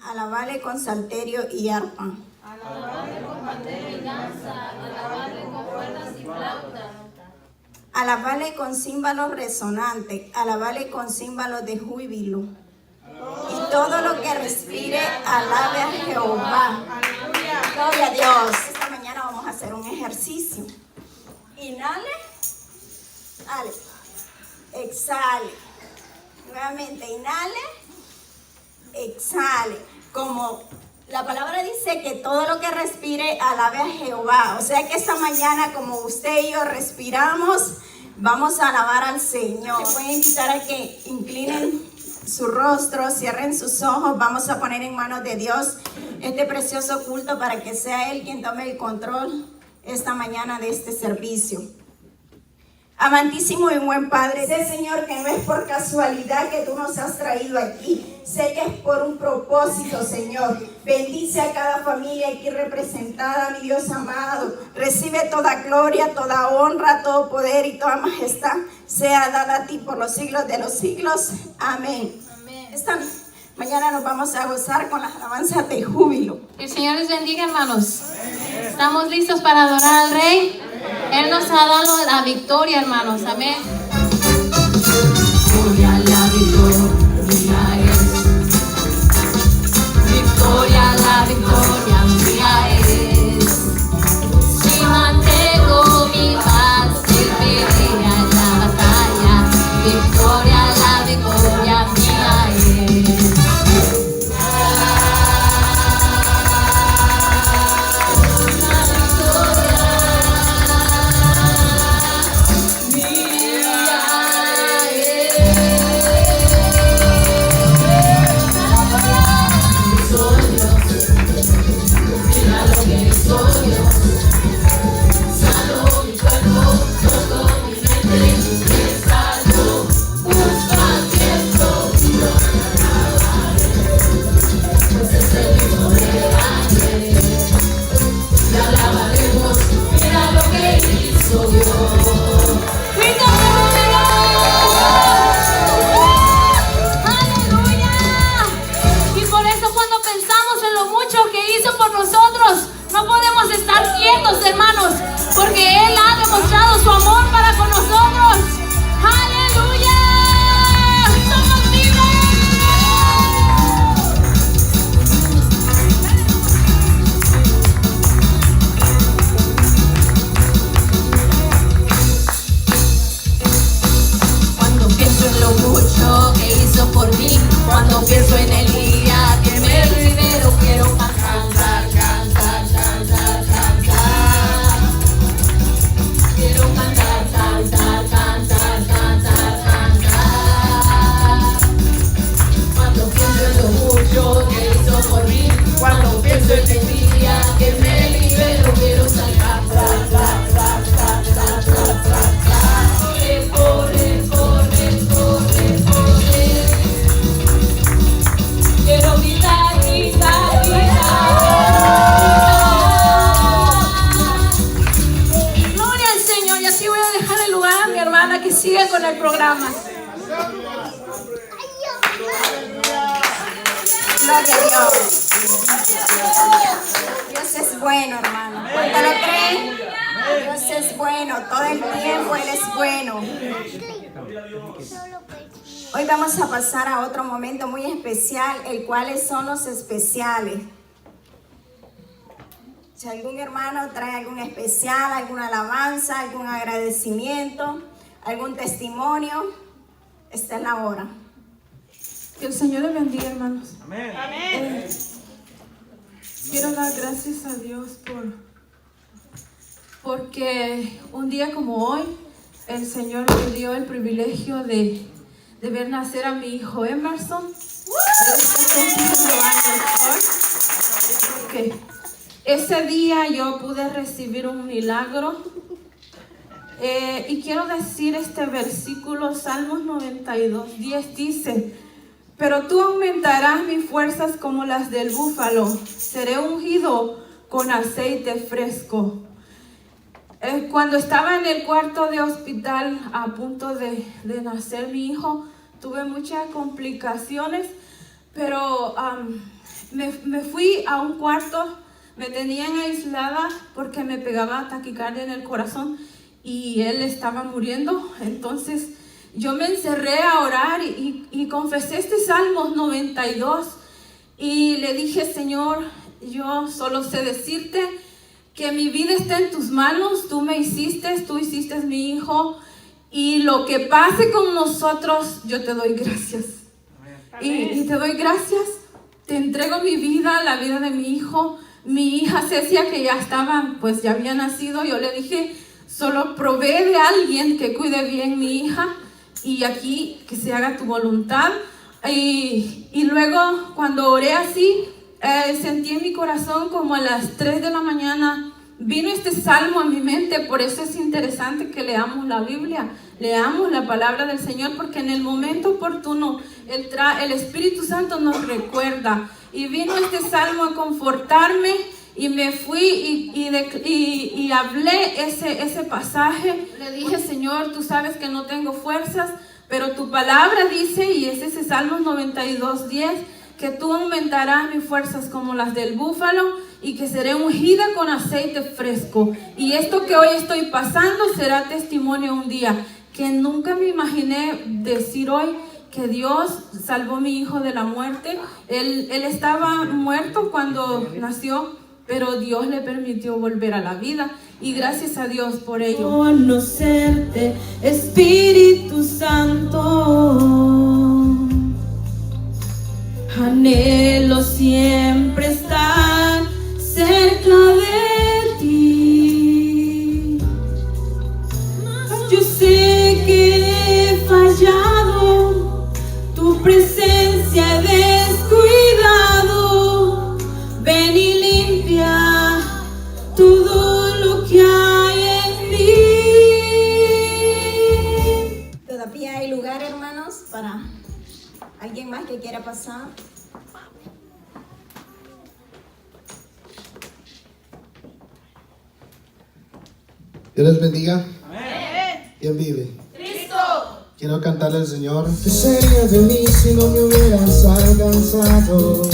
Alabale con salterio y arpa. Alabale con pandero y danza, alabale con cuerdas y flauta. Alabale con címbalos resonantes, alabale con címbalos de júbilo. Y todo lo que respire, alabe a Jehová. Gloria a Dios. Esta mañana vamos a hacer un ejercicio. Inhale, ale, exhale. Nuevamente, inhale, exhale. Como la palabra dice que todo lo que respire, alabe a Jehová. O sea que esta mañana, como usted y yo respiramos, vamos a alabar al Señor. Les voy a invitar a que inclinen su rostro, cierren sus ojos. Vamos a poner en manos de Dios este precioso culto para que sea Él quien tome el control esta mañana de este servicio. Amantísimo y buen Padre, sé, Señor, que no es por casualidad que tú nos has traído aquí. Sé que es por un propósito, Señor. Bendice a cada familia aquí representada, mi Dios amado. Recibe toda gloria, toda honra, todo poder y toda majestad sea dada a ti por los siglos de los siglos. Amén. Amén. Esta mañana nos vamos a gozar con las alabanzas de júbilo. Que el Señor les bendiga, hermanos. ¿Estamos listos para adorar al Rey? Él nos ha dado la victoria, hermanos. Amén. Victoria, la victoria es. Victoria, la victoria mía es. Si mantengo mi paz, Él pelea en la batalla. Victoria, la victoria mía es. Hermanos, porque Él ha demostrado su amor para con nosotros. ¡Aleluya! ¡Somos libres! Cuando pienso en lo mucho que hizo por mí, cuando pienso en el día que me libero, quiero cantar. Quiero cantar, cantar, cantar, cantar, cantar. Cuando pienso en lo mucho que hizo por mí, cuando pienso en el día que me libero, quiero cantar, cantar, cantar, cantar, cantar, cantar. El poder, poder, poder, poder. Quiero gritar, gritar, gritar. Que siga con el programa. Gloria a Dios. Dios es bueno, hermano. ¿Cuánto lo creen? Dios es bueno. Todo el tiempo Él es bueno. Hoy vamos a pasar a otro momento muy especial, el cual son los especiales. Si algún hermano trae algún especial, alguna alabanza, algún agradecimiento, algún testimonio, esta es la hora. Que el Señor les bendiga, hermanos. Amén. Quiero dar gracias a Dios porque un día como hoy el Señor me dio el privilegio de ver nacer a mi hijo Emerson. Él está cumpliendo años hoy. Okay. Ese día yo pude recibir un milagro. Y quiero decir este versículo, Salmos 92:10 dice: pero tú aumentarás mis fuerzas como las del búfalo, seré ungido con aceite fresco. Cuando estaba en el cuarto de hospital a punto de nacer mi hijo, tuve muchas complicaciones, pero me fui a un cuarto, me tenían aislada porque me pegaba taquicardia en el corazón y él estaba muriendo. Entonces yo me encerré a orar y confesé este Salmos 92 y le dije: Señor, yo solo sé decirte que mi vida está en tus manos, tú hiciste mi hijo, y lo que pase con nosotros, yo te doy gracias. Y te doy gracias, te entrego mi vida, la vida de mi hijo. Mi hija Cecia, que ya había nacido, yo le dije: solo provee de alguien que cuide bien mi hija, y aquí que se haga tu voluntad. Y luego, cuando oré así, sentí en mi corazón como a las 3 de la mañana, vino este salmo a mi mente. Por eso es interesante que leamos la Biblia, leamos la palabra del Señor, porque en el momento oportuno el Espíritu Santo nos recuerda. Y vino este salmo a confortarme, y me fui y hablé ese pasaje. Le dije: Señor, tú sabes que no tengo fuerzas, pero tu palabra dice, y es ese Salmo 92:10, que tú aumentarás mis fuerzas como las del búfalo, y que seré ungida con aceite fresco. Y esto que hoy estoy pasando será testimonio un día, que nunca me imaginé decir hoy que Dios salvó a mi hijo de la muerte. Él estaba muerto cuando nació, pero Dios le permitió volver a la vida, y gracias a Dios por ello. Conocerte, Espíritu Santo, anhelo siempre estar cerca de ti. Yo sé que he fallado, tu presencia he descuidado. Ven y limpia todo lo que hay en mí. Todavía hay lugar, hermanos, para alguien más que quiera pasar. Dios les bendiga. Amén. ¿Quién vive? Cristo. Quiero cantarle al Señor. ¿Qué sería de mí si no me hubieras alcanzado?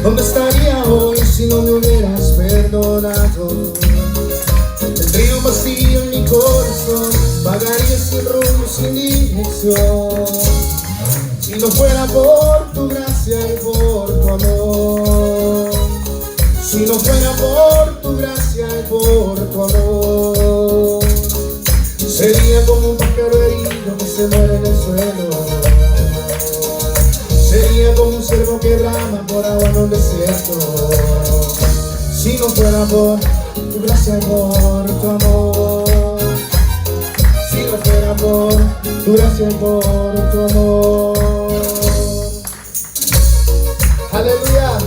¿Dónde estaría hoy si no me hubieras perdonado? Tendría un vacío en mi corazón, vagaría sin rumbo, sin dirección. Si no fuera por tu gracia y por tu amor. Si no fuera por tu gracia y por tu amor, sería como un pájaro herido que se muere en el suelo. Sería como un cervo que brama por agua en un desierto. Si no fuera por tu gracia y por tu amor. Si no fuera por tu gracia y por tu amor. Aleluya.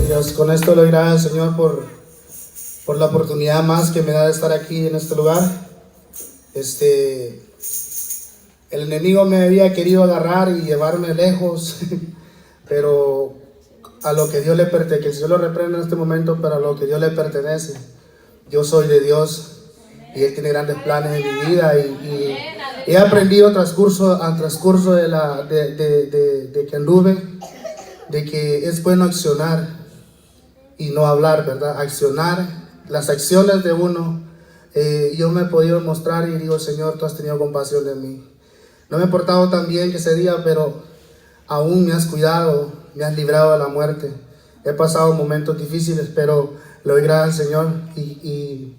Dios, con esto le doy gracias al Señor por la oportunidad más que me da de estar aquí en este lugar. El enemigo me había querido agarrar y llevarme lejos, pero a lo que Dios le pertenece, que el Señor lo reprenda en este momento, pero a lo que Dios le pertenece. Yo soy de Dios y Él tiene grandes planes en mi vida, y he aprendido al transcurso de que anduve, de que es bueno accionar y no hablar, ¿verdad? Accionar, las acciones de uno. Yo me he podido mostrar y digo: Señor, tú has tenido compasión de mí. No me he portado tan bien que ese día, pero aún me has cuidado, me has librado de la muerte. He pasado momentos difíciles, pero le doy gracias al Señor, y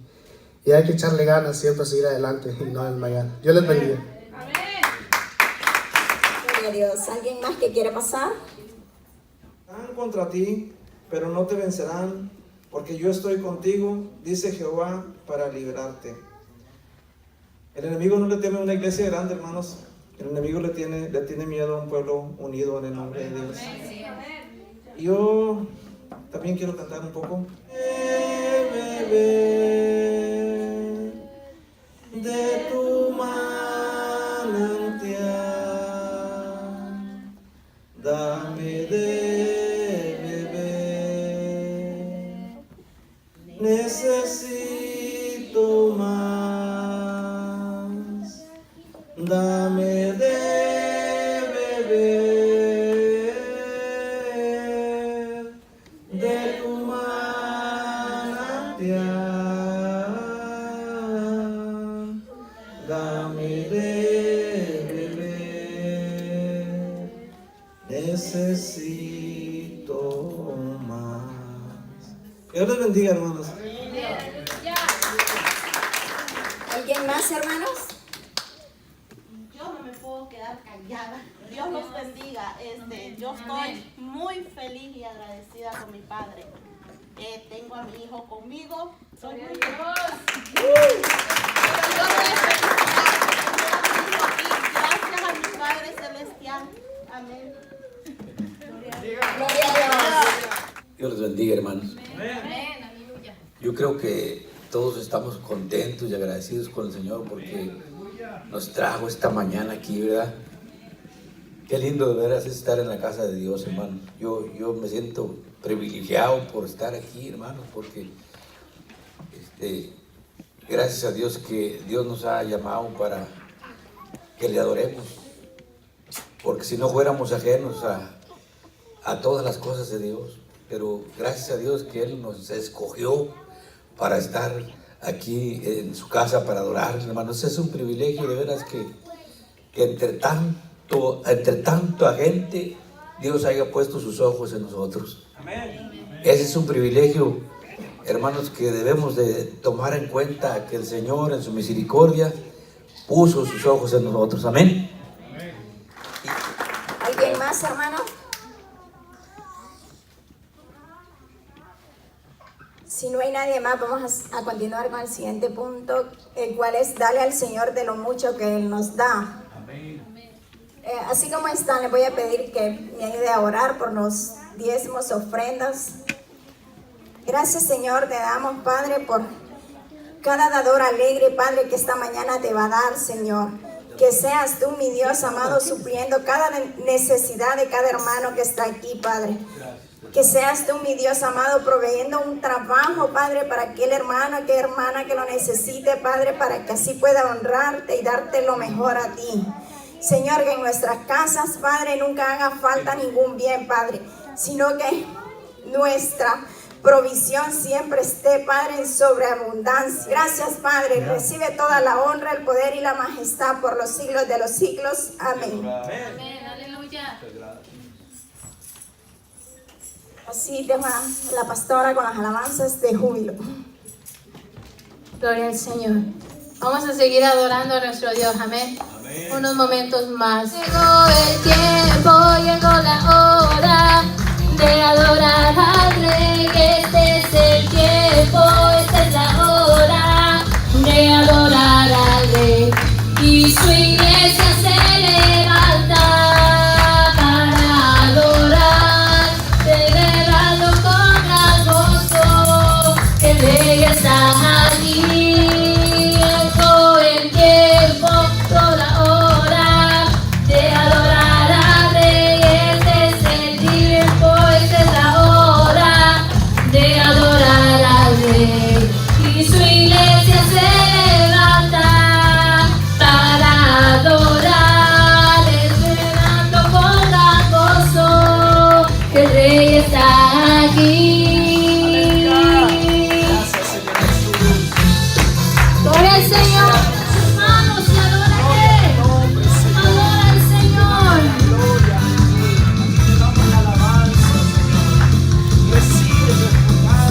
hay que echarle ganas siempre a seguir adelante y no desmayar. Dios les bendiga. Gloria a Dios. ¿Alguien más que quiera pasar? Están contra ti, pero no te vencerán, porque yo estoy contigo, dice Jehová, para librarte. El enemigo no le teme a una iglesia grande, hermanos. El enemigo le tiene miedo a un pueblo unido en el nombre de Dios. Y yo también quiero cantar un poco. Beber de tu manantial, dame de beber, necesito más, dame de beber. dame de beber, necesito más. Dios les bendiga, hermanos. ¿Alguien más, hermanos? Yo no me puedo quedar callada. Dios los bendiga. Yo estoy muy feliz y agradecida con mi padre. Tengo a mi hijo conmigo. Soy muy feliz. Gracias a mi Padre Celestial. Amén. Gloria a Dios. Dios les bendiga, hermanos. Yo creo que todos estamos contentos y agradecidos con el Señor porque nos trajo esta mañana aquí, ¿verdad? Qué lindo de veras es estar en la casa de Dios, hermano. Yo me siento privilegiado por estar aquí, hermanos, porque gracias a Dios que Dios nos ha llamado para que le adoremos. Porque si no fuéramos ajenos a todas las cosas de Dios, pero gracias a Dios que Él nos escogió para estar aquí en su casa para adorar, hermanos. Es un privilegio de veras que entre tanta gente Dios haya puesto sus ojos en nosotros. Amén. Ese es un privilegio, hermanos, que debemos de tomar en cuenta, que el Señor en su misericordia puso sus ojos en nosotros. Amén. ¿Alguien más, hermano? Si no hay nadie más, vamos a continuar con el siguiente punto, el cual es darle al Señor de lo mucho que Él nos da. Así como están, les voy a pedir que me ayude a orar por los diezmos, ofrendas. Gracias, Señor, te damos, Padre, por cada dador alegre, Padre, que esta mañana te va a dar, Señor. Que seas tú, mi Dios amado, supliendo cada necesidad de cada hermano que está aquí, Padre. Que seas tú, mi Dios amado, proveyendo un trabajo, Padre, para aquel hermano, aquella hermana que lo necesite, Padre, para que así pueda honrarte y darte lo mejor a ti. Señor, que en nuestras casas, Padre, nunca haga falta ningún bien, Padre, sino que nuestra provisión siempre esté, Padre, en sobreabundancia. Gracias, Padre. Recibe toda la honra, el poder y la majestad por los siglos de los siglos. Amén. Amén, aleluya. Así deja la pastora con las alabanzas de júbilo. Gloria al Señor. Vamos a seguir adorando a nuestro Dios. Amén. Unos momentos más. Llegó el tiempo, llegó la hora de adorar al Rey. Este es el tiempo, esta es la hora de adorar al Rey. Y su iglesia se levanta para adorar, celebrando con gran gozo. El Rey está aquí. Llegó el tiempo, toda hora de adorar al Rey. Este es el tiempo, esta es la hora de adorar al Rey. Y su iglesia se levanta para adorar, esperando con gran gozo. El Rey está aquí. Gloria al Señor. Sus manos y adórale. Adora al Señor.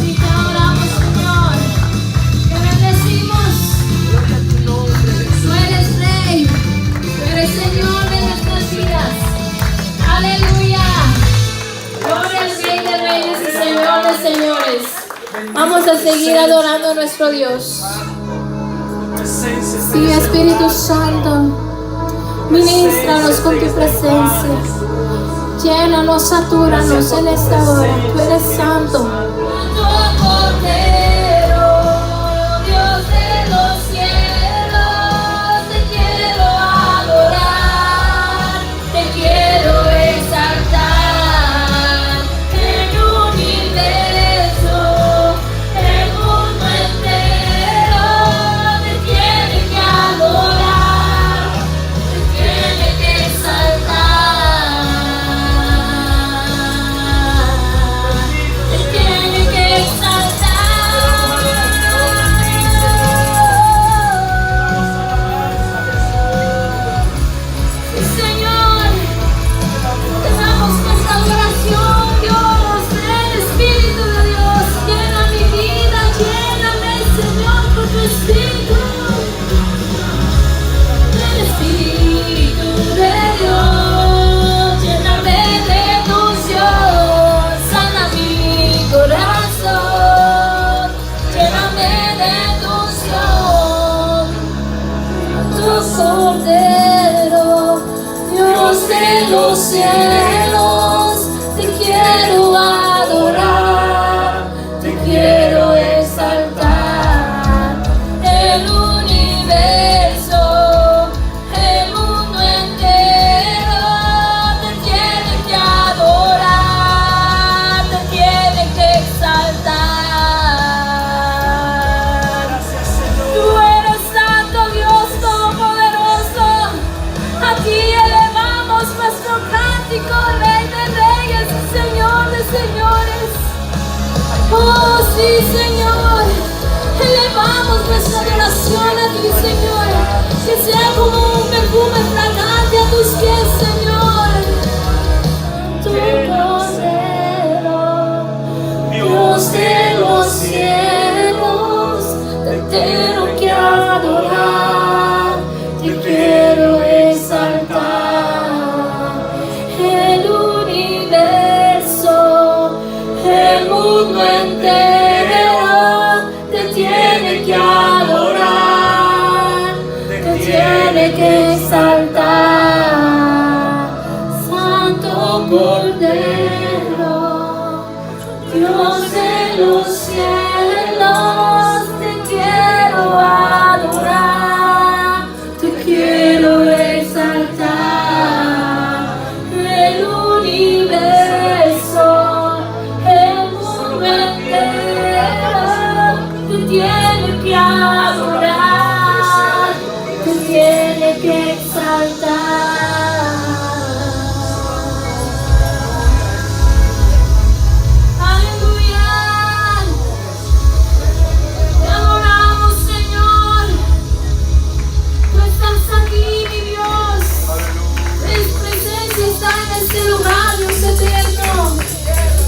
Sí, te adoramos, Señor. Te bendecimos. Tú eres Rey. Tú eres Señor de nuestras vidas. Aleluya. Gloria al Rey de Reyes y Señor de Señores. Vamos a seguir adorando a nuestro Dios. Sí, Espíritu Santo, ministranos con tu presencia. Llénanos, satúranos en esta hora. Tú eres santo. Dios de los cielos, te quiero adorar, te quiero exaltar. El universo, el mundo entero te tiene que adorar, te tiene que exaltar, te tiene que exaltar. Cordero, Dios de los cielos, te quiero adorar, te quiero exaltar. El universo, el mundo entero te tiene que adorar, te tiene que exaltar. Tú eres santo Dios todopoderoso, a ti elevamos nuestro cántico, Rey de reyes, Señor de señores. Oh sí, Señor, elevamos nuestra adoración a ti, Señor, que sea como un perfume fragante a tus pies, Señor. Tu Cordero, Dios de los cielos, te tengo que adorar, te quiero exaltar. El universo, el mundo entero te tiene que adorar, te tiene que exaltar. Santo Cordero, Dios de los cielos, te quiero adorar, te quiero exaltar. El universo, el mundo entero te tiene que adorar, te tiene que exaltar. Aleluya. Te adoramos, Señor. Tú estás aquí, mi Dios. Tu presencia está en este lugar, Dios eterno.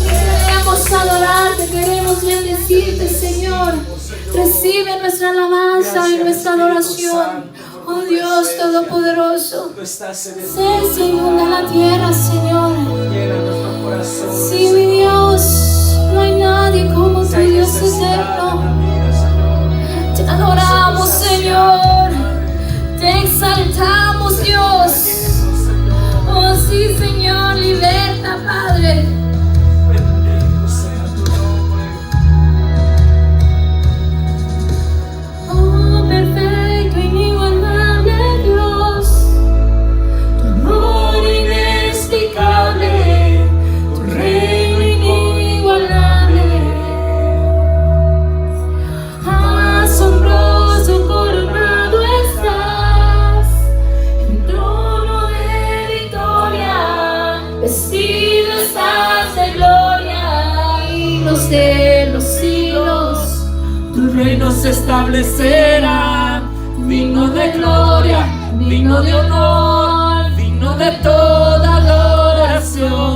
Queremos adorarte, queremos bendecirte, Señor. Recibe nuestra alabanza y nuestra adoración. Oh Dios Todopoderoso, sé el Señor de la tierra, Señor. Sí, mi Dios, no hay nadie como tu Dios eterno. Te adoramos, Señor. Te exaltamos, Dios. Oh sí, Señor, liberta, Padre. Oh, perfecto, inigualable Dios, tu amor inexplicable, tu reino inigualable. Asombroso, coronado estás, en trono de victoria, vestido estás de gloria. Siglos de los siglos, tu reino se establecerá, digno de gloria, digno de honor, digno de toda adoración.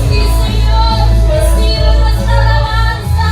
Sí, Señor, recibe nuestra alabanza.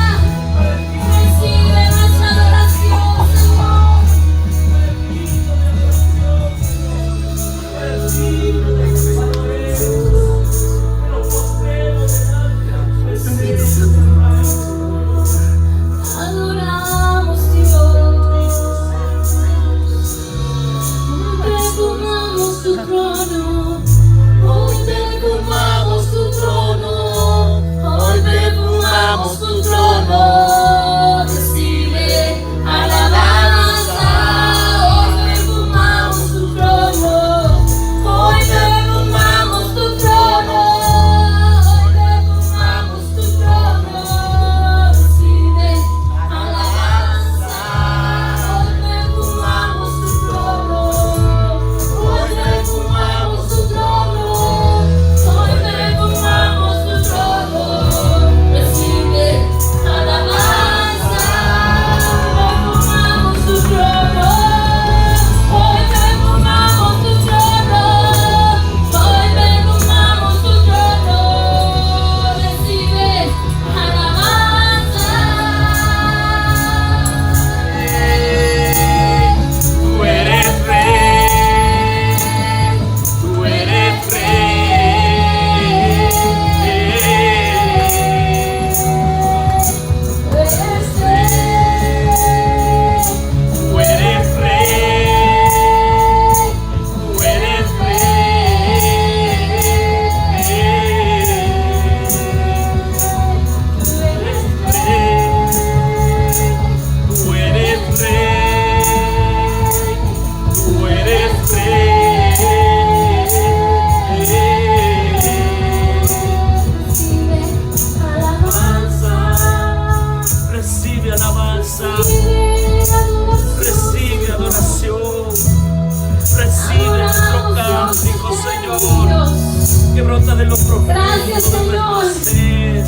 que brota de los profetas. Gracias, Señor.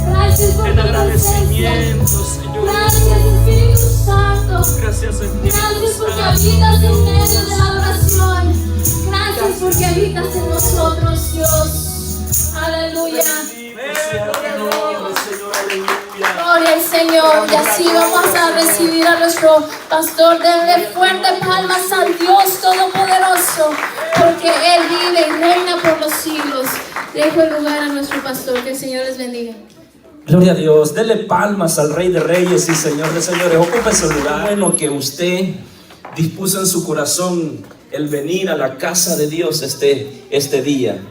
Gracias por En tu presencia. agradecimiento, Señor. Gracias, Espíritu Santo. Gracias, Espíritu Gracias porque Santo. habitas en medio de la adoración. Gracias porque habitas en nosotros, Dios. Aleluya. Sea tu nombre, Señor, aleluya. Gloria al Señor. Y así vamos a recibir a nuestro pastor. Denle fuerte palmas al Dios Todopoderoso, porque Él vive y reina por los siglos. Dejo el lugar a nuestro pastor. Que el Señor les bendiga. Gloria a Dios. Dele palmas al Rey de Reyes y Señor de Señores. Ocupe su lugar. Bueno, que usted dispuso en su corazón el venir a la casa de Dios este día.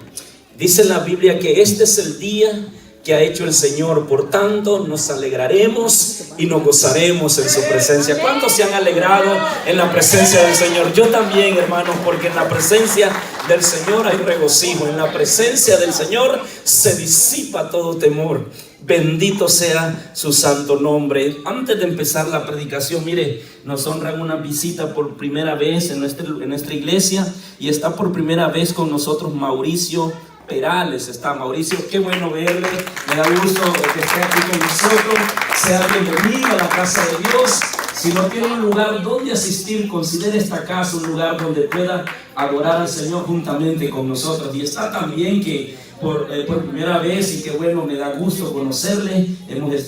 Dice la Biblia que este es el día que ha hecho el Señor, por tanto nos alegraremos y nos gozaremos en su presencia. ¿Cuántos se han alegrado en la presencia del Señor? Yo también, hermanos, porque en la presencia del Señor hay regocijo, en la presencia del Señor se disipa todo temor. Bendito sea su santo nombre. Antes de empezar la predicación, mire, nos honran una visita por primera vez en nuestra iglesia, y está por primera vez con nosotros Mauricio Perales. Está Mauricio, qué bueno verle, me da gusto que esté aquí con nosotros. Sea bienvenido a la casa de Dios. Si no tiene un lugar donde asistir, considere esta casa un lugar donde pueda adorar al Señor juntamente con nosotros. Y está también que por primera vez, y qué bueno, me da gusto conocerle.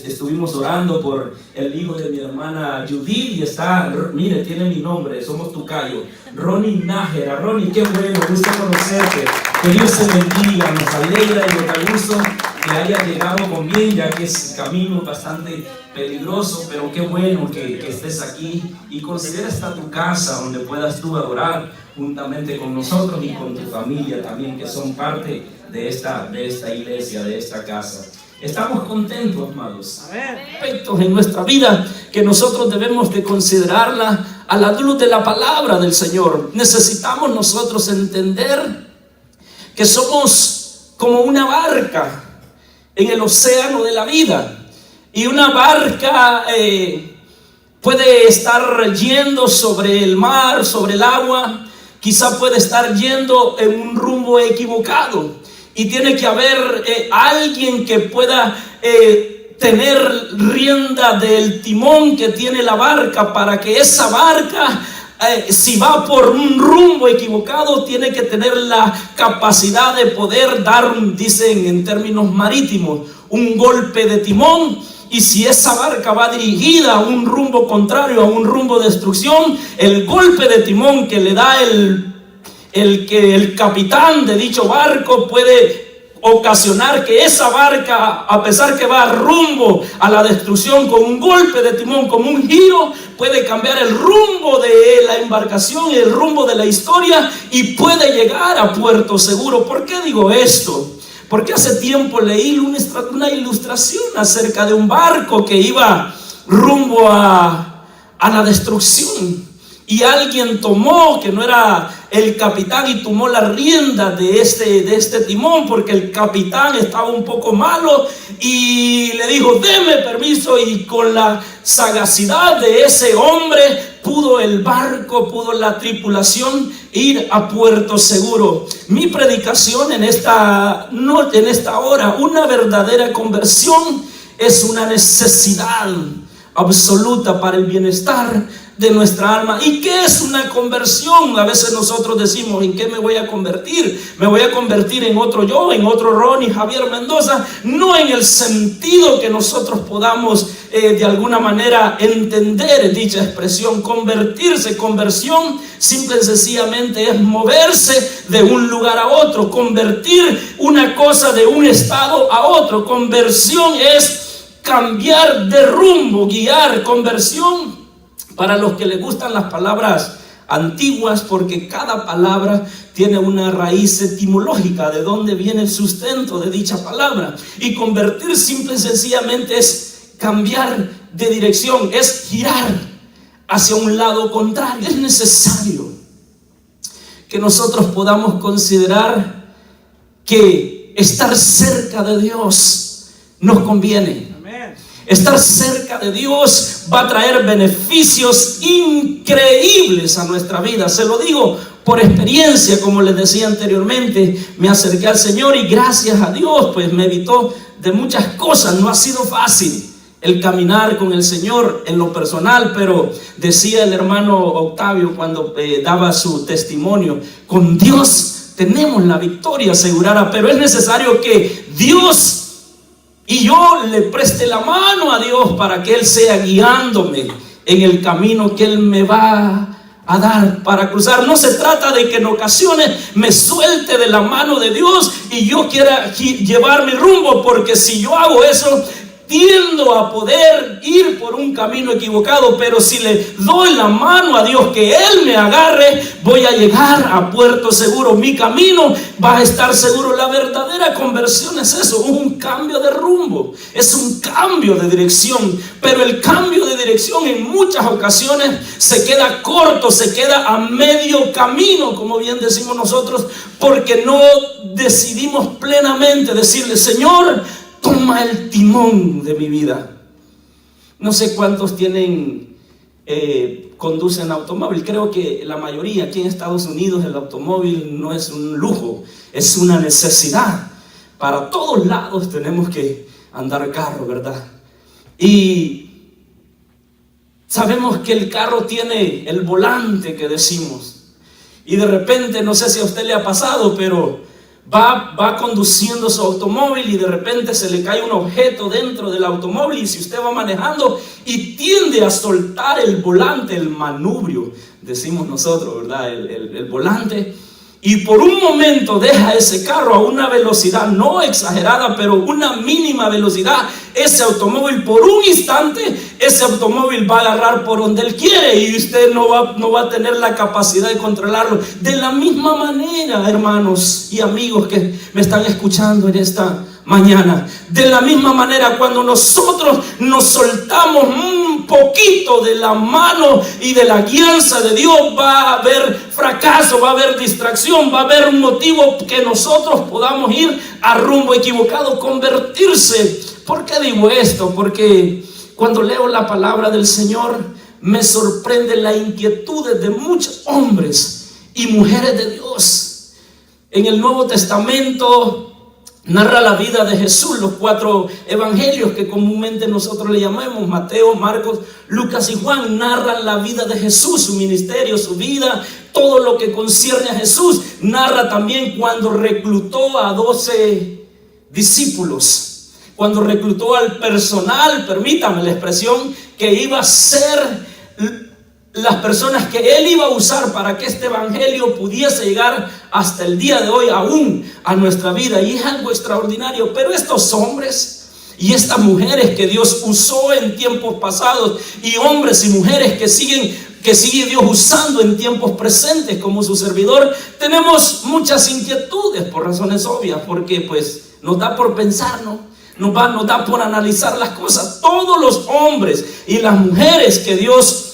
Estuvimos orando por el hijo de mi hermana Judith, y está, mire, tiene mi nombre, somos tucayo, Ronnie Nájera. Ronnie, qué bueno, gusto conocerte. Que Dios te bendiga, nos alegra y nos da gusto que haya llegado con bien, ya que es camino bastante peligroso, pero qué bueno que estés aquí, y considera esta tu casa donde puedas tú adorar juntamente con nosotros y con tu familia también, que son parte de esta iglesia, de esta casa. Estamos contentos, amados. Aspectos en nuestra vida que nosotros debemos de considerarla a la luz de la palabra del Señor. Necesitamos nosotros entender que somos como una barca en el océano de la vida, y una barca puede estar yendo sobre el mar, sobre el agua, quizá puede estar yendo en un rumbo equivocado, y tiene que haber alguien que pueda tener rienda del timón que tiene la barca, para que esa barca, si va por un rumbo equivocado, tiene que tener la capacidad de poder dar, dicen en términos marítimos, un golpe de timón. Y si esa barca va dirigida a un rumbo contrario, a un rumbo de destrucción, el golpe de timón que le da el capitán de dicho barco puede ocasionar que esa barca, a pesar que va rumbo a la destrucción, con un golpe de timón, como un giro, puede cambiar el rumbo de la embarcación y el rumbo de la historia, y puede llegar a puerto seguro. ¿Por qué digo esto? Porque hace tiempo leí una ilustración acerca de un barco que iba rumbo a la destrucción, y alguien tomó, que no era el capitán, y tomó la rienda de este timón, porque el capitán estaba un poco malo, y le dijo: deme permiso, y con la sagacidad de ese hombre pudo el barco, pudo la tripulación ir a puerto seguro. Mi predicación en esta hora, una verdadera conversión es una necesidad absoluta para el bienestar de nuestra alma. ¿Y qué es una conversión? A veces nosotros decimos: ¿en qué me voy a convertir? Me voy a convertir en otro yo, en otro Ronnie Javier Mendoza. No en el sentido que nosotros podamos de alguna manera entender dicha expresión. Convertirse, conversión, simple y sencillamente es moverse de un lugar a otro, convertir una cosa de un estado a otro. Conversión es cambiar de rumbo, guiar. Conversión, para los que les gustan las palabras antiguas, porque cada palabra tiene una raíz etimológica, de dónde viene el sustento de dicha palabra. Y convertir simple y sencillamente es cambiar de dirección, es girar hacia un lado contrario. Es necesario que nosotros podamos considerar que estar cerca de Dios nos conviene. Estar cerca de Dios va a traer beneficios increíbles a nuestra vida. Se lo digo por experiencia, como les decía anteriormente, me acerqué al Señor y gracias a Dios, pues me evitó de muchas cosas. No ha sido fácil el caminar con el Señor en lo personal, pero decía el hermano Octavio cuando daba su testimonio, con Dios tenemos la victoria asegurada, pero es necesario que Dios y yo le preste la mano a Dios para que Él sea guiándome en el camino que Él me va a dar para cruzar. No se trata de que en ocasiones me suelte de la mano de Dios y yo quiera llevar mi rumbo, porque si yo hago eso, tiendo a poder ir por un camino equivocado. Pero si le doy la mano a Dios, que Él me agarre, voy a llegar a puerto seguro. Mi camino va a estar seguro. La verdadera conversión es eso, un cambio de rumbo, es un cambio de dirección. Pero el cambio de dirección en muchas ocasiones se queda corto, se queda a medio camino, como bien decimos nosotros, porque no decidimos plenamente decirle: Señor, toma el timón de mi vida. No sé cuántos conducen automóvil. Creo que la mayoría aquí en Estados Unidos el automóvil no es un lujo, es una necesidad. Para todos lados tenemos que andar carro, ¿verdad? Y sabemos que el carro tiene el volante que decimos. Y de repente, no sé si a usted le ha pasado, pero va conduciendo su automóvil y de repente se le cae un objeto dentro del automóvil, y si usted va manejando y tiende a soltar el volante, el manubrio, decimos nosotros, ¿verdad? El volante, y por un momento deja ese carro a una velocidad no exagerada, pero una mínima velocidad, ese automóvil por un instante, ese automóvil va a agarrar por donde él quiere y usted no va a tener la capacidad de controlarlo. De la misma manera, hermanos y amigos que me están escuchando en esta mañana, de la misma manera, cuando nosotros nos soltamos un poquito de la mano y de la guianza de Dios, va a haber fracaso, va a haber distracción, va a haber un motivo que nosotros podamos ir a rumbo equivocado, convertirse. ¿Por qué digo esto? Porque cuando leo la palabra del Señor me sorprende la inquietud de muchos hombres y mujeres de Dios. En el Nuevo Testamento narra la vida de Jesús. Los 4 evangelios que comúnmente nosotros le llamamos Mateo, Marcos, Lucas y Juan narran la vida de Jesús, su ministerio, su vida, todo lo que concierne a Jesús. Narra también cuando reclutó a 12 discípulos, cuando reclutó al personal, permítame la expresión, que iba a ser las personas que Él iba a usar para que este evangelio pudiese llegar hasta el día de hoy aún a nuestra vida. Y es algo extraordinario. Pero estos hombres y estas mujeres que Dios usó en tiempos pasados, y hombres y mujeres que sigue Dios usando en tiempos presentes como su servidor, tenemos muchas inquietudes por razones obvias, porque pues nos da por pensar, ¿no? Nos da por analizar las cosas. Todos los hombres y las mujeres que Dios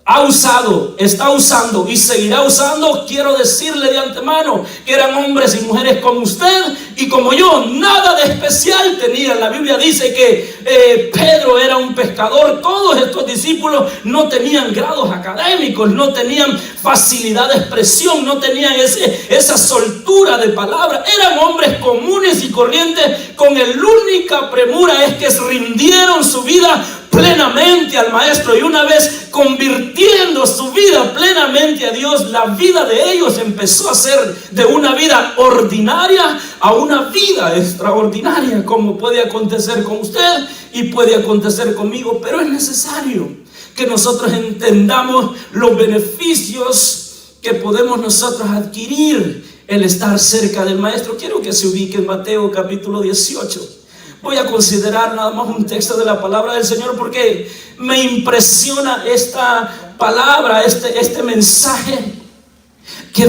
ha usado, está usando y seguirá usando, quiero decirle de antemano que eran hombres y mujeres como usted y como yo. Nada de especial tenían. La Biblia dice que Pedro era un pescador. Todos estos discípulos no tenían grados académicos, no tenían facilidad de expresión, no tenían esa soltura de palabra. Eran hombres comunes y corrientes, con la única premura es que rindieron su vida plenamente al Maestro, y una vez convirtiendo su vida plenamente a Dios, la vida de ellos empezó a ser de una vida ordinaria a una vida extraordinaria, como puede acontecer con usted y puede acontecer conmigo. Pero es necesario que nosotros entendamos los beneficios que podemos nosotros adquirir el estar cerca del Maestro. Quiero que se ubique en Mateo capítulo 18. Voy a considerar nada más un texto de la palabra del Señor, porque me impresiona esta palabra, este mensaje que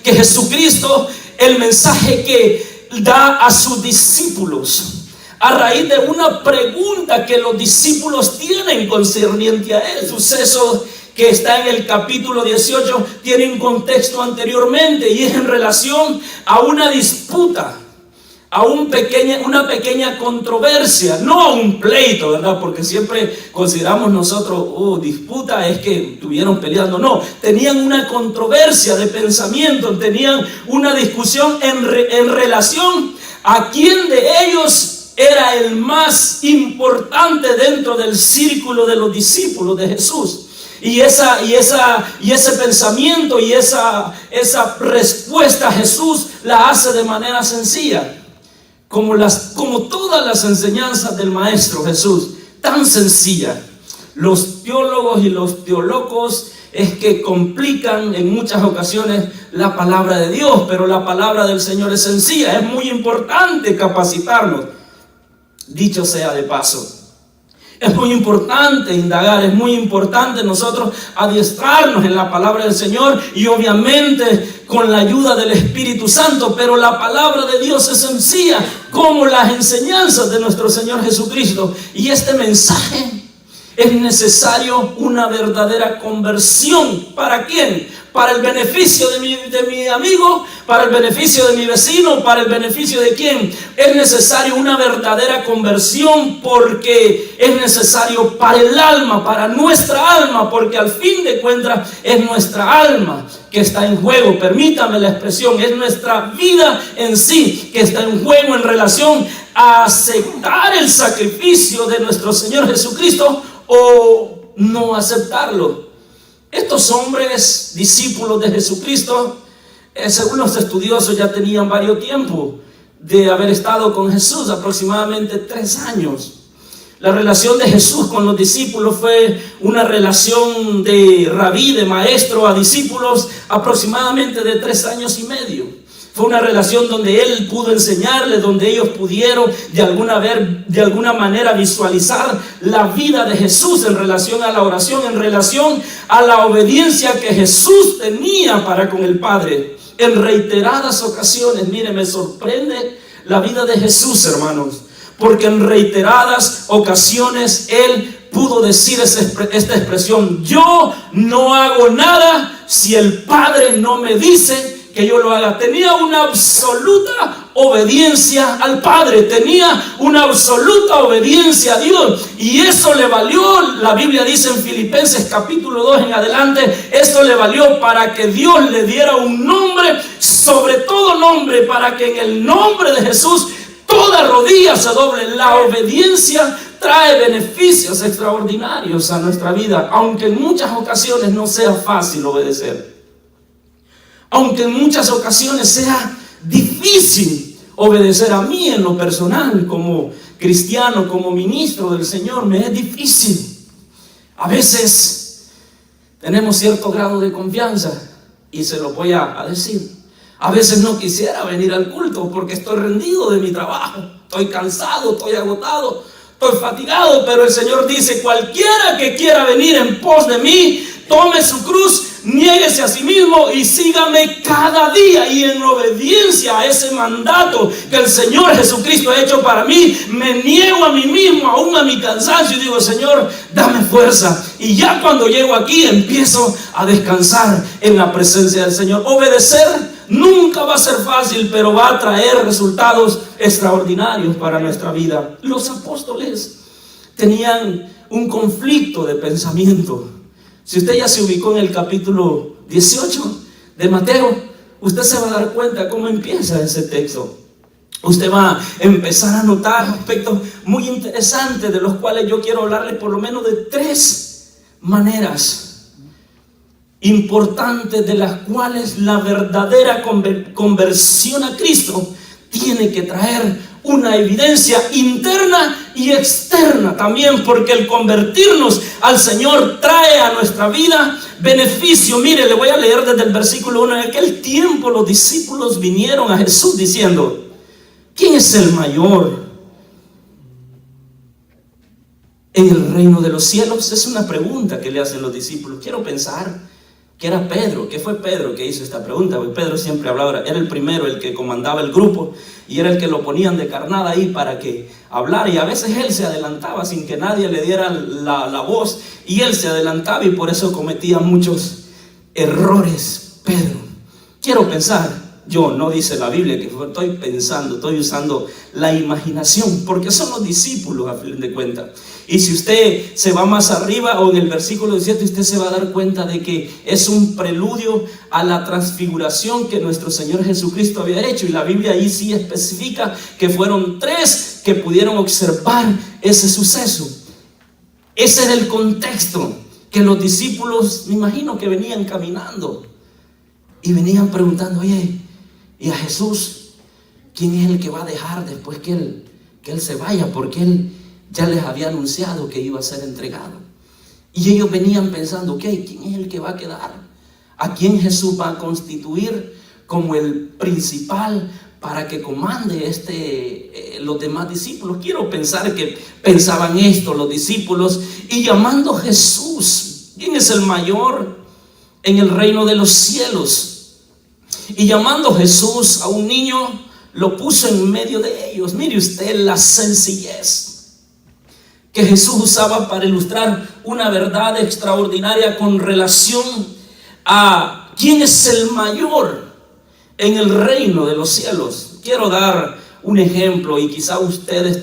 Jesucristo, el mensaje que da a sus discípulos a raíz de una pregunta que los discípulos tienen concerniente a Él. Suceso que está en el capítulo 18 tiene un contexto anteriormente, y es en relación a una disputa a una pequeña controversia, no a un pleito, ¿verdad? Porque siempre consideramos nosotros, disputa es que estuvieron peleando. No, tenían una controversia de pensamiento, tenían una discusión en relación a quién de ellos era el más importante dentro del círculo de los discípulos de Jesús. Y ese pensamiento y esa respuesta Jesús la hace de manera sencilla. Como todas las enseñanzas del Maestro Jesús, tan sencilla. Los teólogos y los teólogos es que complican en muchas ocasiones la palabra de Dios, pero la palabra del Señor es sencilla. Es muy importante capacitarnos, dicho sea de paso. Es muy importante indagar, es muy importante nosotros adiestrarnos en la palabra del Señor y obviamente con la ayuda del Espíritu Santo, pero la palabra de Dios es sencilla como las enseñanzas de nuestro Señor Jesucristo. Y este mensaje es necesario una verdadera conversión. ¿Para quién? Para el beneficio de mi amigo, para el beneficio de mi vecino, para el beneficio de quién. Es necesario una verdadera conversión porque es necesario para el alma, para nuestra alma, porque al fin de cuentas es nuestra alma que está en juego. Permítame la expresión, es nuestra vida en sí que está en juego en relación a aceptar el sacrificio de nuestro Señor Jesucristo o no aceptarlo. Estos hombres, discípulos de Jesucristo, según los estudiosos, ya tenían varios tiempo de haber estado con Jesús, aproximadamente 3 años. La relación de Jesús con los discípulos fue una relación de rabí, de maestro a discípulos, aproximadamente de 3 años y medio. Fue una relación donde Él pudo enseñarles, donde ellos pudieron de alguna manera visualizar la vida de Jesús en relación a la oración, en relación a la obediencia que Jesús tenía para con el Padre. En reiteradas ocasiones, mire, me sorprende la vida de Jesús, hermanos, porque en reiteradas ocasiones Él pudo decir esta expresión: yo no hago nada si el Padre no me dice que yo lo haga. Tenía una absoluta obediencia al Padre, tenía una absoluta obediencia a Dios, y eso le valió, la Biblia dice en Filipenses capítulo 2 en adelante, esto le valió para que Dios le diera un nombre sobre todo nombre, para que en el nombre de Jesús toda rodilla se doble. La obediencia trae beneficios extraordinarios a nuestra vida, aunque en muchas ocasiones no sea fácil obedecer. Aunque en muchas ocasiones sea difícil obedecer. A mí en lo personal, como cristiano, como ministro del Señor, me es difícil. A veces tenemos cierto grado de confianza, y se lo voy a decir. A veces no quisiera venir al culto porque estoy rendido de mi trabajo, estoy cansado, estoy agotado, estoy fatigado, pero el Señor dice: cualquiera que quiera venir en pos de mí, tome su cruz, niéguese a sí mismo y sígame cada día. Y en obediencia a ese mandato que el Señor Jesucristo ha hecho para mí, me niego a mí mismo, aún a mi cansancio, y digo: Señor, dame fuerza. Y ya cuando llego aquí empiezo a descansar en la presencia del Señor. Obedecer nunca va a ser fácil, pero va a traer resultados extraordinarios para nuestra vida. Los apóstoles tenían un conflicto de pensamiento. Si usted ya se ubicó en el capítulo 18 de Mateo, usted se va a dar cuenta cómo empieza ese texto. Usted va a empezar a notar aspectos muy interesantes, de los cuales yo quiero hablarle por lo menos de 3 maneras importantes, de las cuales la verdadera conversión a Cristo tiene que traer una evidencia interna y externa también, porque el convertirnos al Señor trae a nuestra vida beneficio. Mire, le voy a leer desde el versículo 1. En aquel tiempo los discípulos vinieron a Jesús diciendo: ¿quién es el mayor en el reino de los cielos? Es una pregunta que le hacen los discípulos. Quiero pensar que era Pedro, que fue Pedro que hizo esta pregunta, porque Pedro siempre hablaba, era el primero, el que comandaba el grupo, y era el que lo ponían de carnada ahí para que hablara, y a veces él se adelantaba sin que nadie le diera la voz, y él se adelantaba, y por eso cometía muchos errores Pedro. Quiero pensar yo, no dice la Biblia, que estoy pensando, estoy usando la imaginación, porque son los discípulos a fin de cuentas. Y si usted se va más arriba o en el versículo 17, usted se va a dar cuenta de que es un preludio a la transfiguración que nuestro Señor Jesucristo había hecho. Y la Biblia ahí sí especifica que fueron 3 que pudieron observar ese suceso. Ese era el contexto, que los discípulos, me imagino que venían caminando y venían preguntando, oye, ¿y a Jesús quién es el que va a dejar después que él se vaya? Porque él ya les había anunciado que iba a ser entregado. Y ellos venían pensando, ok, ¿quién es el que va a quedar? ¿A quién Jesús va a constituir como el principal para que comande los demás discípulos? Quiero pensar que pensaban esto los discípulos, y llamando a Jesús, ¿quién es el mayor en el reino de los cielos? Y llamando a Jesús a un niño, lo puso en medio de ellos. Mire usted la sencillez que Jesús usaba para ilustrar una verdad extraordinaria con relación a quién es el mayor en el reino de los cielos. Quiero dar un ejemplo, y quizá ustedes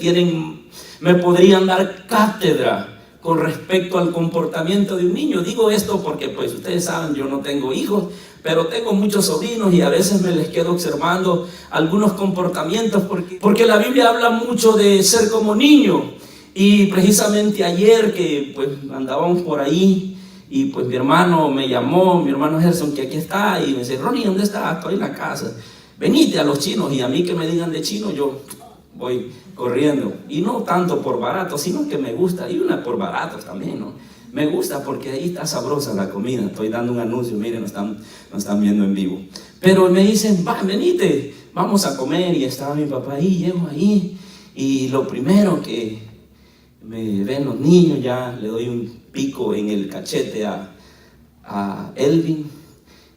me podrían dar cátedra con respecto al comportamiento de un niño. Digo esto porque pues ustedes saben, yo no tengo hijos, pero tengo muchos sobrinos y a veces me les quedo observando algunos comportamientos porque la Biblia habla mucho de ser como niño. Y precisamente ayer que pues andábamos por ahí, y pues mi hermano me llamó, mi hermano Gerson, que aquí está, y me dice, Ronnie, ¿dónde estás? Estoy en la casa. Venite a los chinos. Y a mí que me digan de chino, yo voy corriendo. Y no tanto por barato, sino que me gusta. Y una por baratos también, ¿no? Me gusta porque ahí está sabrosa la comida. Estoy dando un anuncio, miren, nos están viendo en vivo. Pero me dicen, venite, vamos a comer. Y estaba mi papá ahí, llego ahí. Y lo primero que me ven los niños, ya le doy un pico en el cachete a Elvin,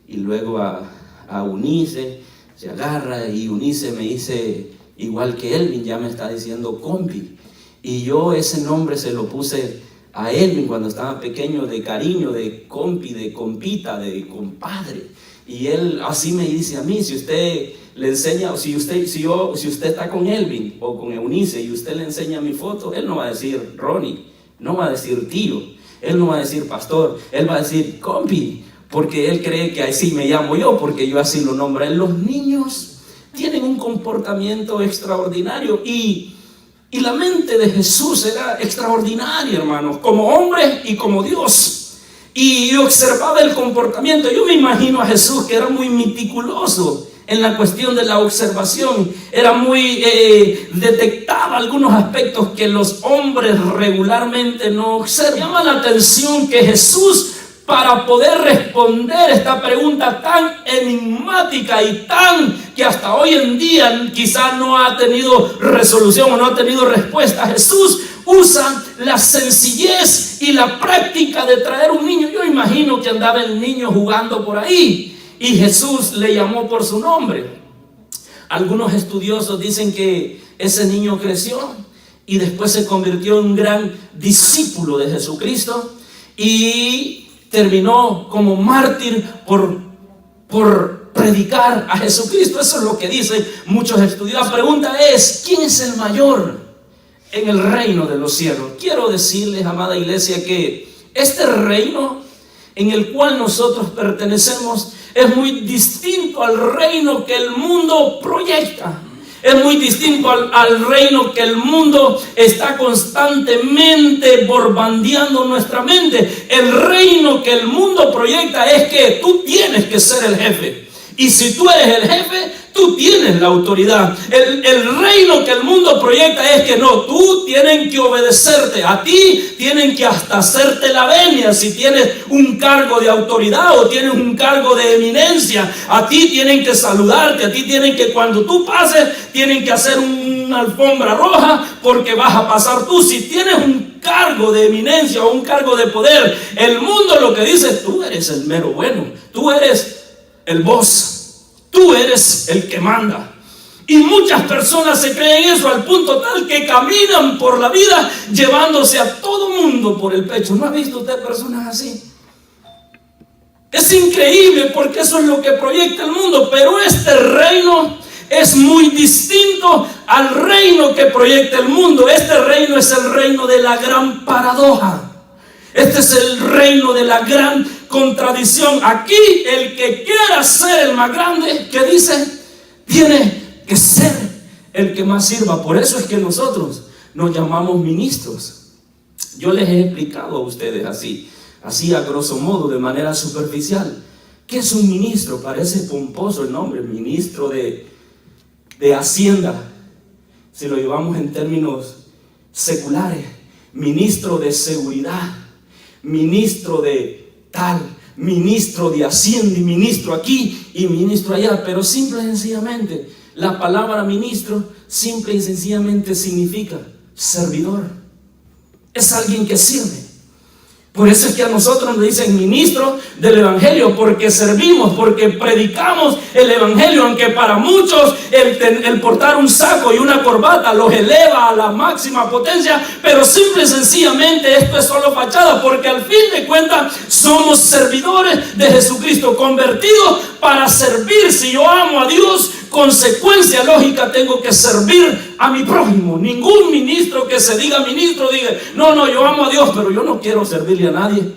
y luego a Unice. Se agarra y Unice me dice, igual que Elvin, ya me está diciendo compi. Y yo ese nombre se lo puse a Elvin cuando estaba pequeño, de cariño, de compi, de compita, de compadre. Y él así me dice a mí, si usted le enseña, si usted está con Elvin o con Eunice y usted le enseña mi foto, él no va a decir Ronnie, no va a decir tío, él no va a decir pastor, él va a decir compi, porque él cree que así me llamo yo, porque yo así lo nombro. Los niños tienen un comportamiento extraordinario, y la mente de Jesús era extraordinaria, hermanos, como hombre y como Dios. Y observaba el comportamiento. Yo me imagino a Jesús que era muy meticuloso en la cuestión de la observación. Era muy, detectaba algunos aspectos que los hombres regularmente no observan. Llama la atención que Jesús, para poder responder esta pregunta tan enigmática y que hasta hoy en día quizás no ha tenido resolución o no ha tenido respuesta, Jesús usa la sencillez y la práctica de traer un niño. Yo imagino que andaba el niño jugando por ahí y Jesús le llamó por su nombre. Algunos estudiosos dicen que ese niño creció y después se convirtió en un gran discípulo de Jesucristo y terminó como mártir por predicar a Jesucristo. Eso es lo que dicen muchos estudiosos. La pregunta es, ¿quién es el mayor en el reino de los cielos? Quiero decirles, amada iglesia, que este reino en el cual nosotros pertenecemos es muy distinto al reino que el mundo proyecta. Es muy distinto al reino que el mundo está constantemente bombardeando nuestra mente. El reino que el mundo proyecta es que tú tienes que ser el jefe. Y si tú eres el jefe, tú tienes la autoridad. El reino que el mundo proyecta es que no, tú tienen que obedecerte. A ti tienen que hasta hacerte la venia si tienes un cargo de autoridad o tienes un cargo de eminencia. A ti tienen que saludarte, a ti tienen que, cuando tú pases, tienen que hacer una alfombra roja porque vas a pasar tú. Si tienes un cargo de eminencia o un cargo de poder, el mundo lo que dice, tú eres el mero bueno, tú eres el boss, tú eres el que manda. Y muchas personas se creen eso al punto tal que caminan por la vida llevándose a todo mundo por el pecho. ¿No ha visto usted personas así? Es increíble porque eso es lo que proyecta el mundo, pero este reino es muy distinto al reino que proyecta el mundo. Este reino es el reino de la gran paradoja. Este es el reino de la gran contradicción. Aquí el que quiera ser el más grande, ¿qué dice? Tiene que ser el que más sirva. Por eso es que nosotros nos llamamos ministros. Yo les he explicado a ustedes así a grosso modo, de manera superficial. ¿Qué es un ministro? Parece pomposo el nombre, ministro de Hacienda. Si lo llevamos en términos seculares, ministro de seguridad, ministro de tal, ministro de Hacienda, y ministro aquí y ministro allá. Pero simple y sencillamente, la palabra ministro simple y sencillamente significa servidor. Es alguien que sirve. Por eso es que a nosotros nos dicen ministro del evangelio, porque servimos, porque predicamos el evangelio, aunque para muchos el portar un saco y una corbata los eleva a la máxima potencia, pero simple y sencillamente esto es solo fachada, porque al fin de cuentas somos servidores de Jesucristo, convertidos para servir. Si yo amo a Dios, consecuencia lógica, tengo que servir a mi prójimo. Ningún ministro que se diga ministro diga, no, yo amo a Dios, pero yo no quiero servirle a nadie.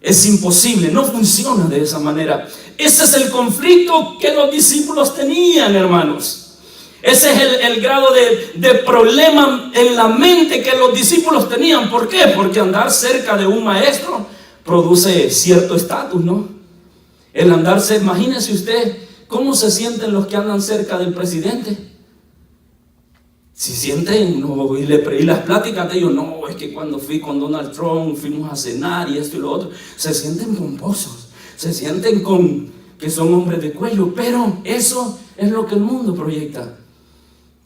Es imposible, no funciona de esa manera. Ese es el conflicto que los discípulos tenían, hermanos. Ese es el grado de problema en la mente que los discípulos tenían. ¿Por qué? Porque andar cerca de un maestro produce cierto estatus, ¿no? El andarse, imagínese usted cómo se sienten los que andan cerca del presidente. Si sienten, no, y las pláticas de ellos, no, es que cuando fui con Donald Trump fuimos a cenar y esto y lo otro, se sienten pomposos, se sienten con que son hombres de cuello, pero eso es lo que el mundo proyecta.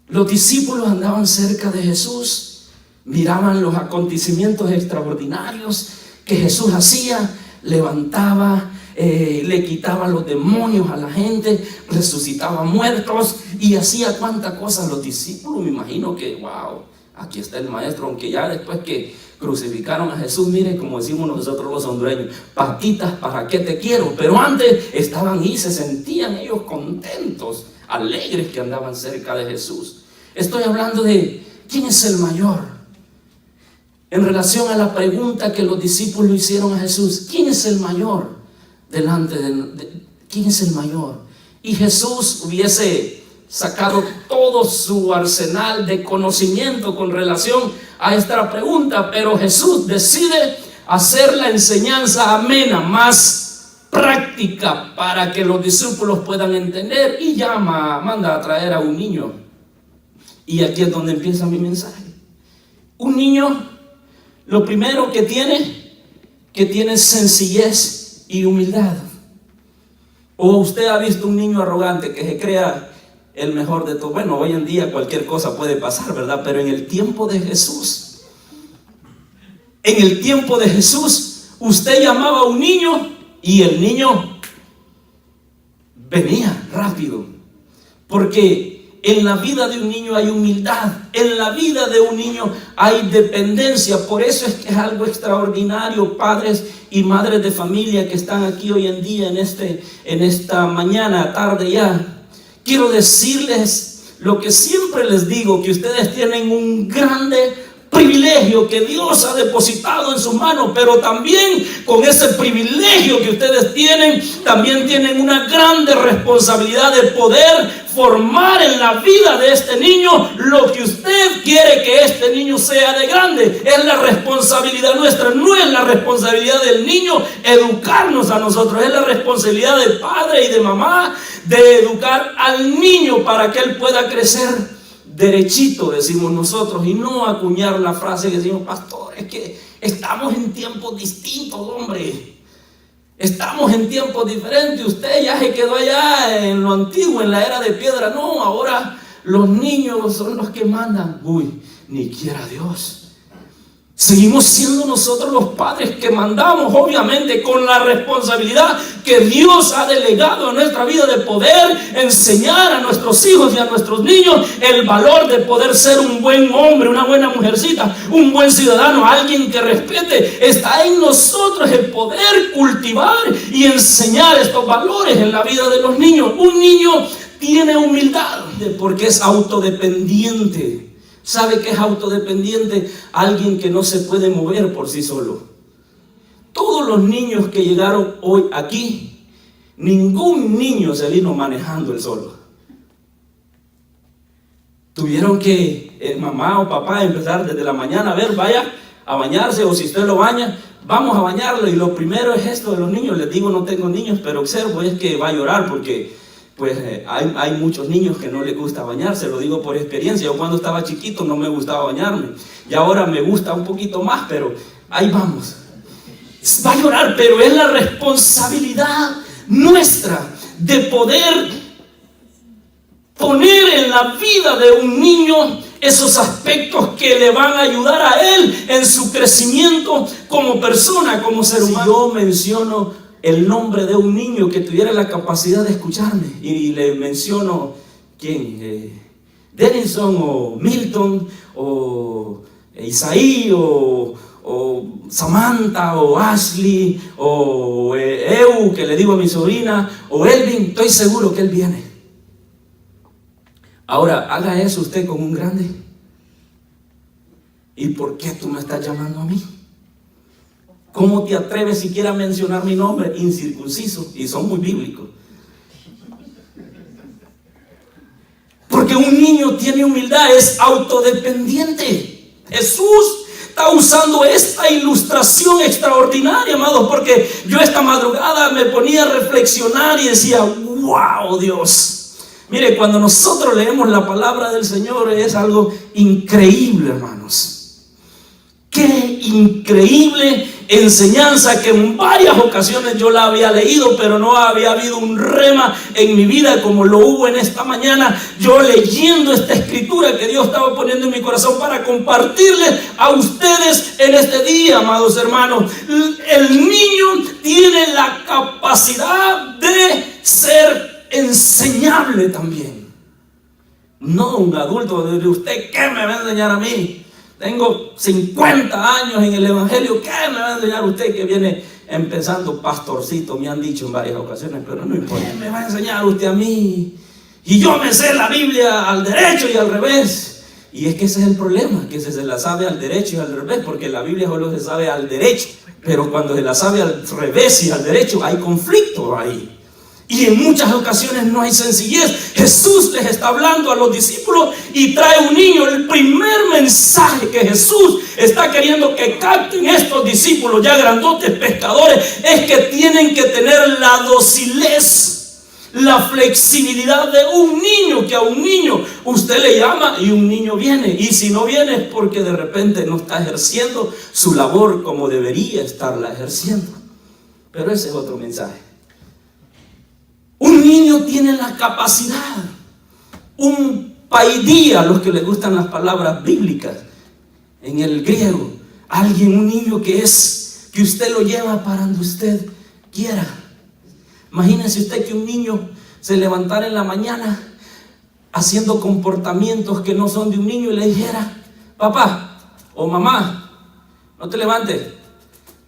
Los discípulos andaban cerca de Jesús, miraban los acontecimientos extraordinarios que Jesús hacía, levantaba, le quitaba los demonios a la gente, resucitaba muertos y hacía cuántas cosas. Los discípulos, me imagino que wow, aquí está el maestro, aunque ya después que crucificaron a Jesús, mire, como decimos nosotros los hondureños, patitas, ¿para qué te quiero? Pero antes estaban y se sentían ellos contentos, alegres que andaban cerca de Jesús. Estoy hablando de quién es el mayor en relación a la pregunta que los discípulos hicieron a Jesús. ¿Quién es el mayor? ¿Quién es el mayor? Y Jesús hubiese sacado todo su arsenal de conocimiento con relación a esta pregunta, pero Jesús decide hacer la enseñanza amena, más práctica, para que los discípulos puedan entender, y manda a traer a un niño. Y aquí es donde empieza mi mensaje. Un niño, lo primero que tiene sencillez y humildad. O usted ha visto un niño arrogante que se crea el mejor de todo. Bueno, hoy en día cualquier cosa puede pasar, ¿verdad? Pero en el tiempo de Jesús, usted llamaba a un niño y el niño venía rápido. Porque en la vida de un niño hay humildad, en la vida de un niño hay dependencia. Por eso es que es algo extraordinario, padres y madres de familia que están aquí hoy en día, en esta mañana, tarde ya. Quiero decirles lo que siempre les digo, que ustedes tienen un grande privilegio que Dios ha depositado en sus manos, pero también con ese privilegio que ustedes tienen, también tienen una grande responsabilidad de poder formar en la vida de este niño lo que usted quiere que este niño sea de grande. Es la responsabilidad nuestra, no es la responsabilidad del niño educarnos a nosotros, es la responsabilidad del padre y de mamá de educar al niño para que él pueda crecer derechito, decimos nosotros, y no acuñar la frase que decimos, pastor, es que estamos en tiempos distintos, hombre. Estamos en tiempos diferentes. Usted ya se quedó allá en lo antiguo, en la era de piedra. No, ahora los niños son los que mandan. Uy, ni quiera Dios. Seguimos siendo nosotros los padres que mandamos, obviamente con la responsabilidad que Dios ha delegado a nuestra vida de poder enseñar a nuestros hijos y a nuestros niños el valor de poder ser un buen hombre, una buena mujercita, un buen ciudadano, alguien que respete. Está en nosotros el poder cultivar y enseñar estos valores en la vida de los niños. Un niño tiene humildad porque es autodependiente. ¿Sabe qué es autodependiente? Alguien que no se puede mover por sí solo. Todos los niños que llegaron hoy aquí, ningún niño se vino manejando él solo. Tuvieron que mamá o papá empezar desde la mañana, a ver, vaya a bañarse, o si usted lo baña, vamos a bañarlo. Y lo primero es esto de los niños. Les digo, no tengo niños, pero observo es que va a llorar porque pues hay muchos niños que no les gusta bañarse. Lo digo por experiencia. Yo cuando estaba chiquito no me gustaba bañarme, y ahora me gusta un poquito más, pero ahí vamos. Va a llorar, pero es la responsabilidad nuestra de poder poner en la vida de un niño esos aspectos que le van a ayudar a él en su crecimiento como persona, como ser humano. Si yo menciono el nombre de un niño que tuviera la capacidad de escucharme y le menciono ¿quién? Denison o Milton o Isaí o Samantha o Ashley o Eu, que le digo a mi sobrina, o Elvin, estoy seguro que él viene. Ahora, haga eso usted con un grande. ¿Y por qué tú me estás llamando a mí? ¿Cómo te atreves siquiera a mencionar mi nombre? Incircunciso. Y son muy bíblicos. Porque un niño tiene humildad, es autodependiente. Jesús está usando esta ilustración extraordinaria, amados, porque yo esta madrugada me ponía a reflexionar y decía, wow, Dios. Mire, cuando nosotros leemos la palabra del Señor es algo increíble, hermanos. Qué increíble enseñanza, que en varias ocasiones yo la había leído, pero no había habido un rema en mi vida como lo hubo en esta mañana, yo leyendo esta escritura que Dios estaba poniendo en mi corazón para compartirles a ustedes en este día, amados hermanos. El niño tiene la capacidad de ser enseñable también. No un adulto de usted, ¿qué me va a enseñar a mí? Tengo 50 años en el evangelio, ¿qué me va a enseñar usted que viene empezando? Pastorcito, me han dicho en varias ocasiones, pero no importa. ¿Qué me va a enseñar usted a mí? Y yo me sé la Biblia al derecho y al revés. Y es que ese es el problema, que se la sabe al derecho y al revés, porque la Biblia solo se sabe al derecho, pero cuando se la sabe al revés y al derecho hay conflicto ahí. Y en muchas ocasiones no hay sencillez. Jesús les está hablando a los discípulos y trae un niño. El primer mensaje que Jesús está queriendo que capten estos discípulos ya grandotes pescadores es que tienen que tener la docilez, la flexibilidad de un niño, que a un niño usted le llama y un niño viene. Y si no viene es porque de repente no está ejerciendo su labor como debería estarla ejerciendo. Pero ese es otro mensaje. Un niño tiene la capacidad, un paidía, los que les gustan las palabras bíblicas en el griego, alguien, un niño que usted lo lleva para donde usted quiera. Imagínense usted que un niño se levantara en la mañana haciendo comportamientos que no son de un niño y le dijera, papá o mamá, no te levantes,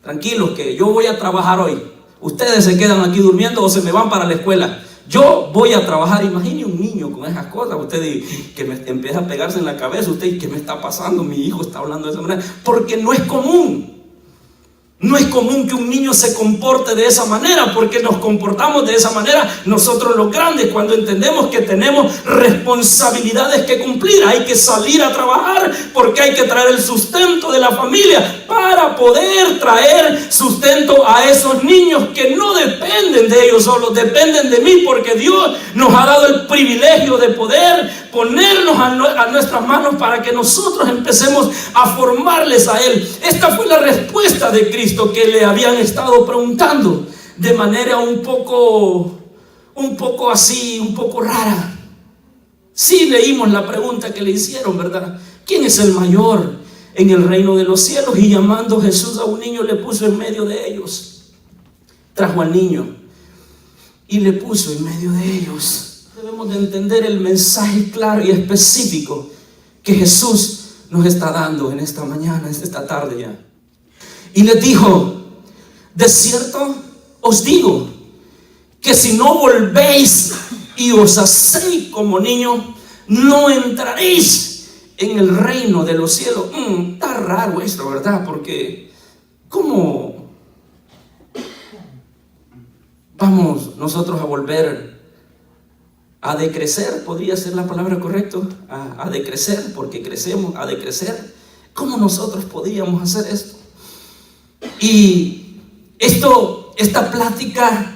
tranquilos que yo voy a trabajar hoy. Ustedes se quedan aquí durmiendo o se me van para la escuela. Yo voy a trabajar. Imagine un niño con esas cosas. Usted que me empieza a pegarse en la cabeza. Usted, ¿qué me está pasando? Mi hijo está hablando de esa manera. Porque no es común. No es común que un niño se comporte de esa manera, porque nos comportamos de esa manera nosotros los grandes cuando entendemos que tenemos responsabilidades que cumplir. Hay que salir a trabajar porque hay que traer el sustento de la familia para poder traer sustento a esos niños que no dependen de ellos solos, dependen de mí, porque Dios nos ha dado el privilegio de poder ponernos a nuestras manos para que nosotros empecemos a formarles a Él. Esta fue la respuesta de Cristo que le habían estado preguntando de manera un poco así, un poco rara. Sí leímos la pregunta que le hicieron, ¿verdad? ¿Quién es el mayor en el reino de los cielos. Y llamando Jesús a un niño, le puso en medio de ellos. Trajo al niño y le puso en medio de ellos. Debemos de entender el mensaje claro y específico que Jesús nos está dando en esta mañana, en esta tarde ya. Y les dijo: de cierto os digo que si no volvéis y os hacéis como niños, no entraréis en el reino de los cielos. Está raro esto, ¿verdad? Porque ¿cómo vamos nosotros a volver a decrecer? Podría ser la palabra correcta, a decrecer, porque crecemos, a decrecer. ¿Cómo nosotros podríamos hacer esto? Y esta plática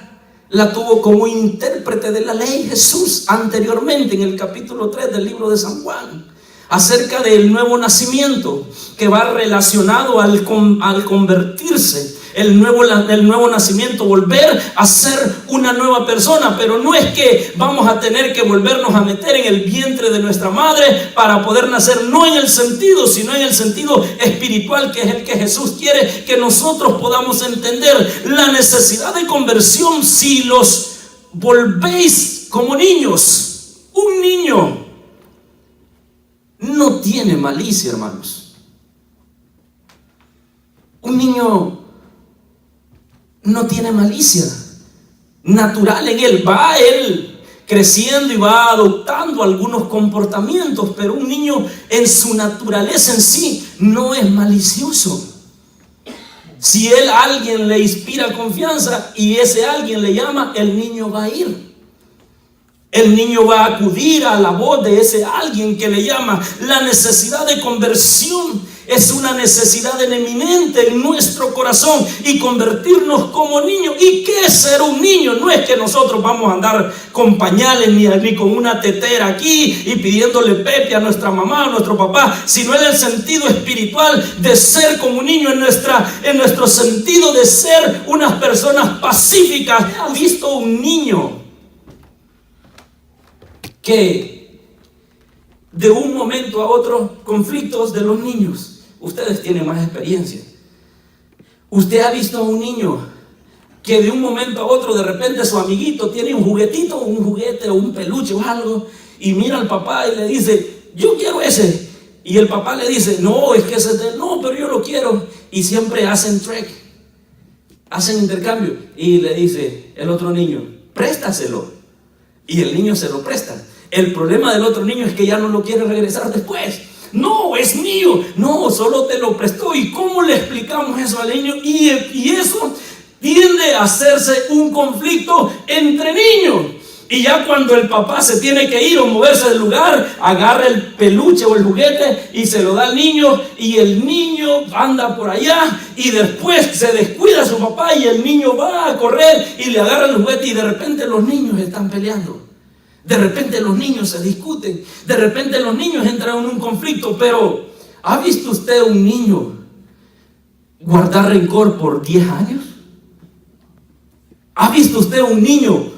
la tuvo como intérprete de la ley Jesús anteriormente en el capítulo 3 del libro de San Juan, acerca del nuevo nacimiento, que va relacionado al convertirse, el nuevo nacimiento, volver a ser una nueva persona. Pero no es que vamos a tener que volvernos a meter en el vientre de nuestra madre para poder nacer, no en el sentido, sino en el sentido espiritual, que es el que Jesús quiere que nosotros podamos entender. La necesidad de conversión, si los volvéis como niños. Un niño no tiene malicia, hermanos. Un niño no tiene malicia natural en él. Va él creciendo y va adoptando algunos comportamientos, pero un niño en su naturaleza en sí no es malicioso. Si alguien le inspira confianza y ese alguien le llama, el niño va a ir. El niño va a acudir a la voz de ese alguien que le llama. La necesidad de conversión es una necesidad eminente en nuestro corazón, y convertirnos como niños. ¿Y qué es ser un niño? No es que nosotros vamos a andar con pañales ni con una tetera aquí y pidiéndole pepe a nuestra mamá o a nuestro papá, sino en el sentido espiritual de ser como un niño, en nuestro sentido de ser unas personas pacíficas. ¿Ha visto un niño que de un momento a otro, conflictos de los niños? Ustedes tienen más experiencia. Usted ha visto a un niño que de un momento a otro, de repente su amiguito tiene un juguetito, un juguete o un peluche o algo, y mira al papá y le dice: yo quiero ese. Y el papá le dice: no, es que ese es de él. No, pero yo lo quiero. Y siempre hacen trek, hacen intercambio. Y le dice el otro niño: préstaselo. Y el niño se lo presta. El problema del otro niño es que ya no lo quiere regresar después. No, es mío. No, solo te lo prestó. ¿Y cómo le explicamos eso al niño? Y eso tiende a hacerse un conflicto entre niños. Y ya cuando el papá se tiene que ir o moverse del lugar, agarra el peluche o el juguete y se lo da al niño, y el niño anda por allá, y después se descuida su papá y el niño va a correr y le agarra el juguete, y de repente los niños están peleando. De repente los niños se discuten. De repente los niños entran en un conflicto. Pero ¿ha visto usted un niño guardar rencor por 10 años? ¿Ha visto usted un niño?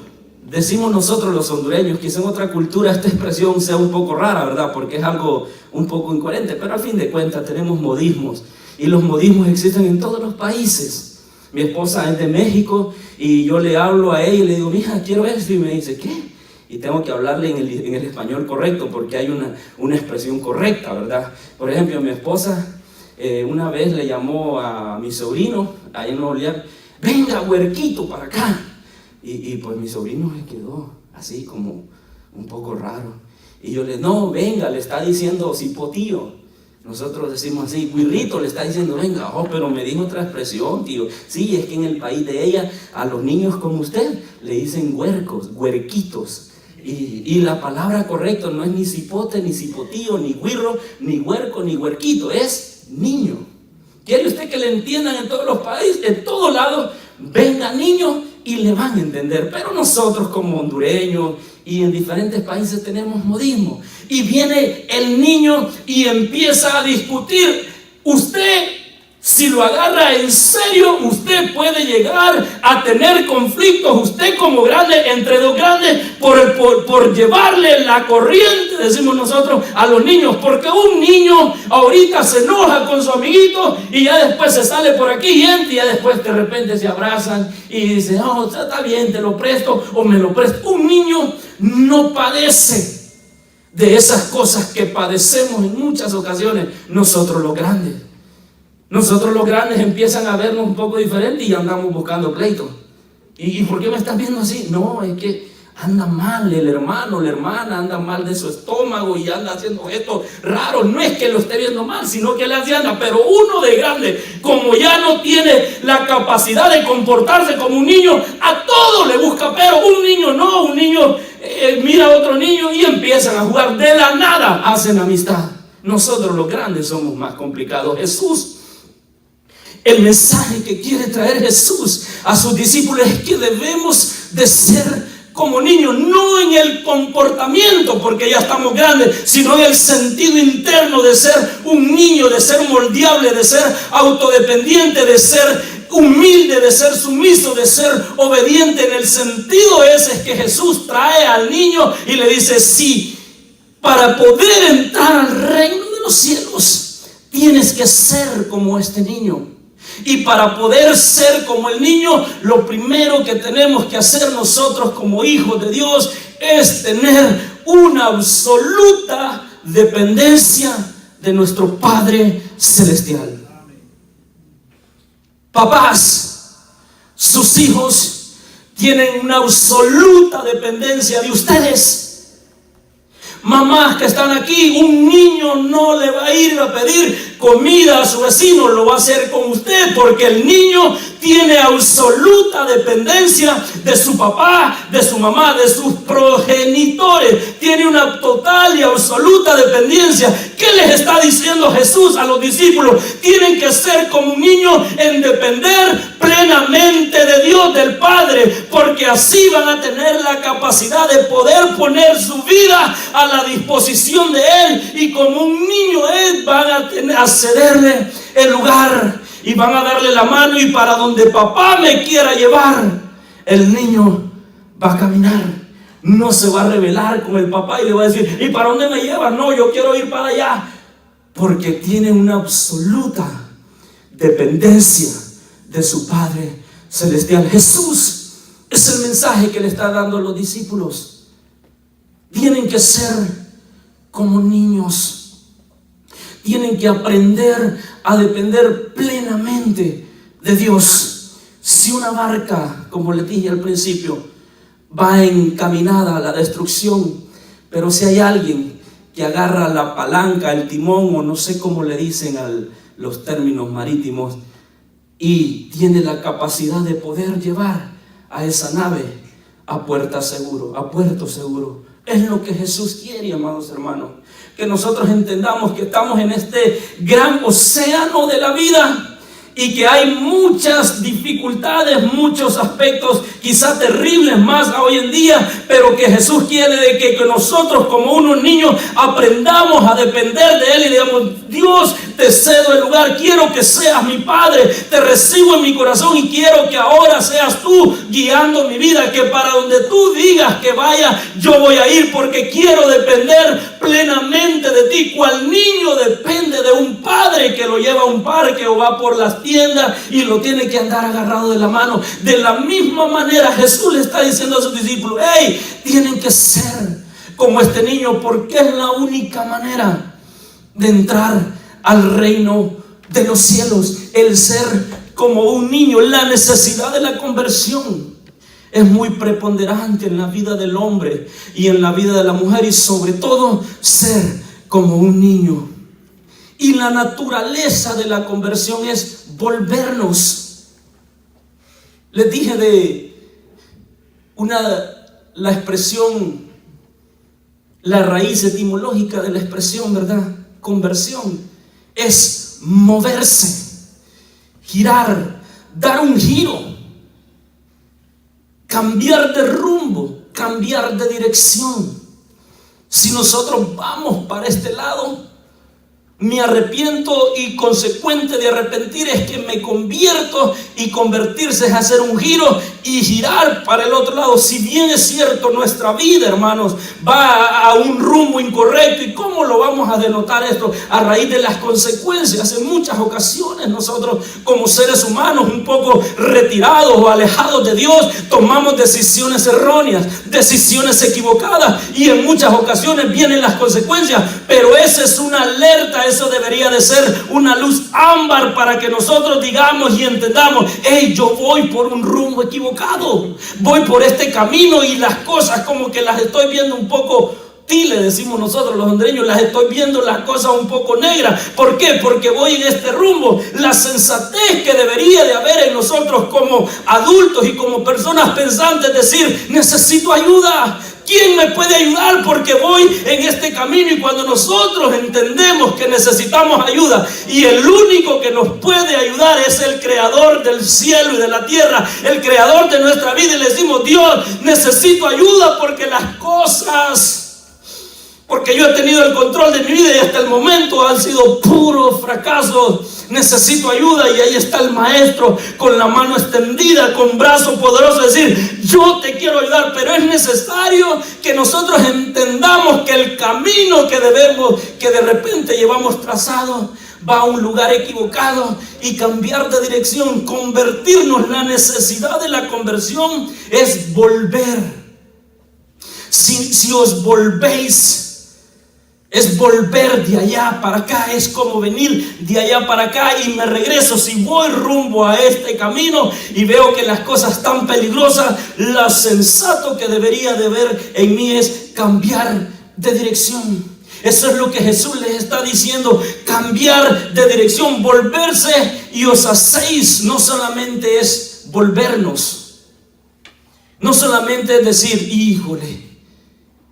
Decimos nosotros los hondureños, quizá en otra cultura esta expresión sea un poco rara, ¿verdad? Porque es algo un poco incoherente, pero al fin de cuentas tenemos modismos, y los modismos existen en todos los países. Mi esposa es de México y yo le hablo a ella y le digo: mija, quiero esto, y me dice: ¿qué? Y tengo que hablarle en el español correcto, porque hay una expresión correcta, ¿verdad? Por ejemplo, mi esposa una vez le llamó a mi sobrino ahí en Nuevo León: venga, huerquito, para acá. Y pues mi sobrino se quedó así como un poco raro. Y yo le: no, venga, le está diciendo cipotío. Nosotros decimos así: guirrito, le está diciendo venga. Oh, pero me dijo otra expresión, tío. Sí, es que en el país de ella a los niños como usted le dicen huercos, huerquitos. Y la palabra correcta no es ni cipote, ni cipotío, ni guirro, ni huerco, ni huerquito, es niño. ¿Quiere usted que le entiendan en todos los países, en todos lados? Venga, niño, y le van a entender. Pero nosotros como hondureños y en diferentes países tenemos modismo. Y viene el niño y empieza a discutir. Usted Si lo agarra en serio, usted puede llegar a tener conflictos, usted como grande, entre dos grandes, por llevarle la corriente, decimos nosotros, a los niños. Porque un niño ahorita se enoja con su amiguito y ya después se sale por aquí y entra, y ya después de repente se abrazan y dicen, oh, está bien, te lo presto o me lo presto. Un niño no padece de esas cosas que padecemos en muchas ocasiones nosotros los grandes. Nosotros los grandes empiezan a vernos un poco diferente y andamos buscando pleito. ¿Y por qué me estás viendo así? No, es que anda mal el hermano, la hermana, anda mal de su estómago y anda haciendo gestos raros. No es que lo esté viendo mal, sino que le anda. Pero uno de grande, como ya no tiene la capacidad de comportarse como un niño, a todo le busca pero. Un niño no, un niño mira a otro niño y empiezan a jugar. De la nada hacen amistad. Nosotros los grandes somos más complicados. Jesús, el mensaje que quiere traer Jesús a sus discípulos es que debemos de ser como niños, no en el comportamiento porque ya estamos grandes, sino en el sentido interno de ser un niño, de ser moldeable, de ser autodependiente, de ser humilde, de ser sumiso, de ser obediente. En el sentido ese es que Jesús trae al niño y le dice, sí, para poder entrar al reino de los cielos tienes que ser como este niño. Y para poder ser como el niño, lo primero que tenemos que hacer nosotros como hijos de Dios es tener una absoluta dependencia de nuestro Padre Celestial. Papás, sus hijos tienen una absoluta dependencia de ustedes. Mamás que están aquí, un niño no le va a ir a pedir comida a su vecino, lo va a hacer con usted, porque el niño tiene absoluta dependencia de su papá, de su mamá, de sus progenitores. Tiene una total y absoluta dependencia. ¿Qué les está diciendo Jesús a los discípulos? Tienen que ser como un niño en depender plenamente de Dios, del Padre, porque así van a tener la capacidad de poder poner su vida a la disposición de Él, y como un niño van a cederle el lugar y van a darle la mano, y para donde papá me quiera llevar, el niño va a caminar. No se va a rebelar con el papá y le va a decir, ¿y para dónde me llevas? No, yo quiero ir para allá, porque tiene una absoluta dependencia de su Padre Celestial. Jesús es el mensaje que le está dando a los discípulos. Tienen que ser como niños. Tienen que aprender a depender plenamente de Dios. Si una barca, como les dije al principio, va encaminada a la destrucción, pero si hay alguien que agarra la palanca, el timón, o no sé cómo le dicen a los términos marítimos, y tiene la capacidad de poder llevar a esa nave a puerto seguro. Es lo que Jesús quiere, amados hermanos. Que nosotros entendamos que estamos en este gran océano de la vida y que hay muchas dificultades, muchos aspectos quizás terribles más hoy en día, pero que Jesús quiere de que nosotros como unos niños aprendamos a depender de Él y digamos, Dios, te cedo el lugar, quiero que seas mi Padre, te recibo en mi corazón y quiero que ahora seas tú guiando mi vida, que para donde tú digas que vaya, yo voy a ir, porque quiero depender plenamente de ti. Cual niño depende de un padre que lo lleva a un parque o va por las tiendas y lo tiene que andar agarrado de la mano. De la misma manera Jesús le está diciendo a sus discípulos, hey, tienen que ser como este niño, porque es la única manera de entrar al reino de los cielos, el ser como un niño. La necesidad de la conversión es muy preponderante en la vida del hombre y en la vida de la mujer, y sobre todo ser como un niño. Y la naturaleza de la conversión es volvernos. Les dije de la expresión, la raíz etimológica de la expresión, ¿verdad? Conversión es moverse, girar, dar un giro, cambiar de rumbo, cambiar de dirección. Si nosotros vamos para este lado, me arrepiento y consecuente de arrepentir es que me convierto, y convertirse es hacer un giro y girar para el otro lado. Si bien es cierto, nuestra vida, hermanos, va a un rumbo incorrecto. ¿Y cómo lo vamos a denotar esto? A raíz de las consecuencias. En muchas ocasiones nosotros, como seres humanos un poco retirados o alejados de Dios, tomamos decisiones erróneas, decisiones equivocadas, y en muchas ocasiones vienen las consecuencias. Pero esa es una alerta. Eso debería de ser una luz ámbar para que nosotros digamos y entendamos: hey, yo voy por un rumbo equivocado, voy por este camino, y las cosas como que las estoy viendo un poco, le decimos nosotros los hondureños, las estoy viendo las cosas un poco negras. ¿Por qué? Porque voy en este rumbo. La sensatez que debería de haber en nosotros como adultos y como personas pensantes, decir: necesito ayuda. ¿Quién me puede ayudar? Porque voy en este camino. Y cuando nosotros entendemos que necesitamos ayuda, y el único que nos puede ayudar es el creador del cielo y de la tierra, el creador de nuestra vida, y le decimos: Dios, necesito ayuda porque las cosas, porque yo he tenido el control de mi vida y hasta el momento han sido puros fracasos. Necesito ayuda. Y ahí está el maestro con la mano extendida, con brazo poderoso, decir: yo te quiero ayudar. Pero es necesario que nosotros entendamos que el camino que de repente llevamos trazado, va a un lugar equivocado, y cambiar de dirección, convertirnos. La necesidad de la conversión es volver. Si os volvéis, es volver de allá para acá. Es como venir de allá para acá y me regreso. Si voy rumbo a este camino y veo que las cosas están peligrosas, lo sensato que debería de ver en mí es cambiar de dirección. Eso es lo que Jesús les está diciendo: cambiar de dirección, volverse. Y os hacéis, no solamente es volvernos, no solamente es decir: híjole,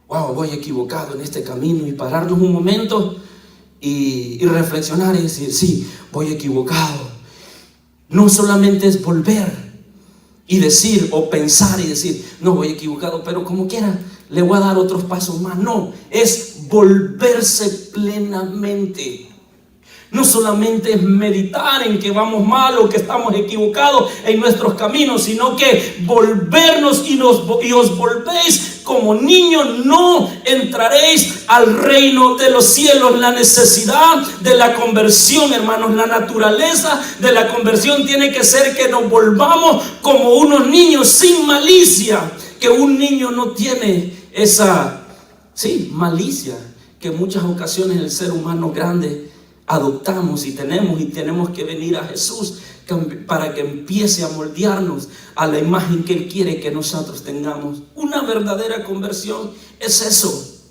wow, voy equivocado en este camino, y pararnos un momento y reflexionar y decir: sí, voy equivocado. No solamente es volver y decir, o pensar y decir: no, voy equivocado, pero como quiera le voy a dar otros pasos más. No, es volverse plenamente. No solamente es meditar en que vamos mal o que estamos equivocados en nuestros caminos, sino que volvernos y os volvéis como niños, no entraréis al reino de los cielos. La necesidad de la conversión, hermanos, la naturaleza de la conversión tiene que ser que nos volvamos como unos niños sin malicia. Que un niño no tiene esa malicia que en muchas ocasiones el ser humano grande adoptamos y tenemos que venir a Jesús para que empiece a moldearnos a la imagen que Él quiere que nosotros tengamos. Una verdadera conversión es eso: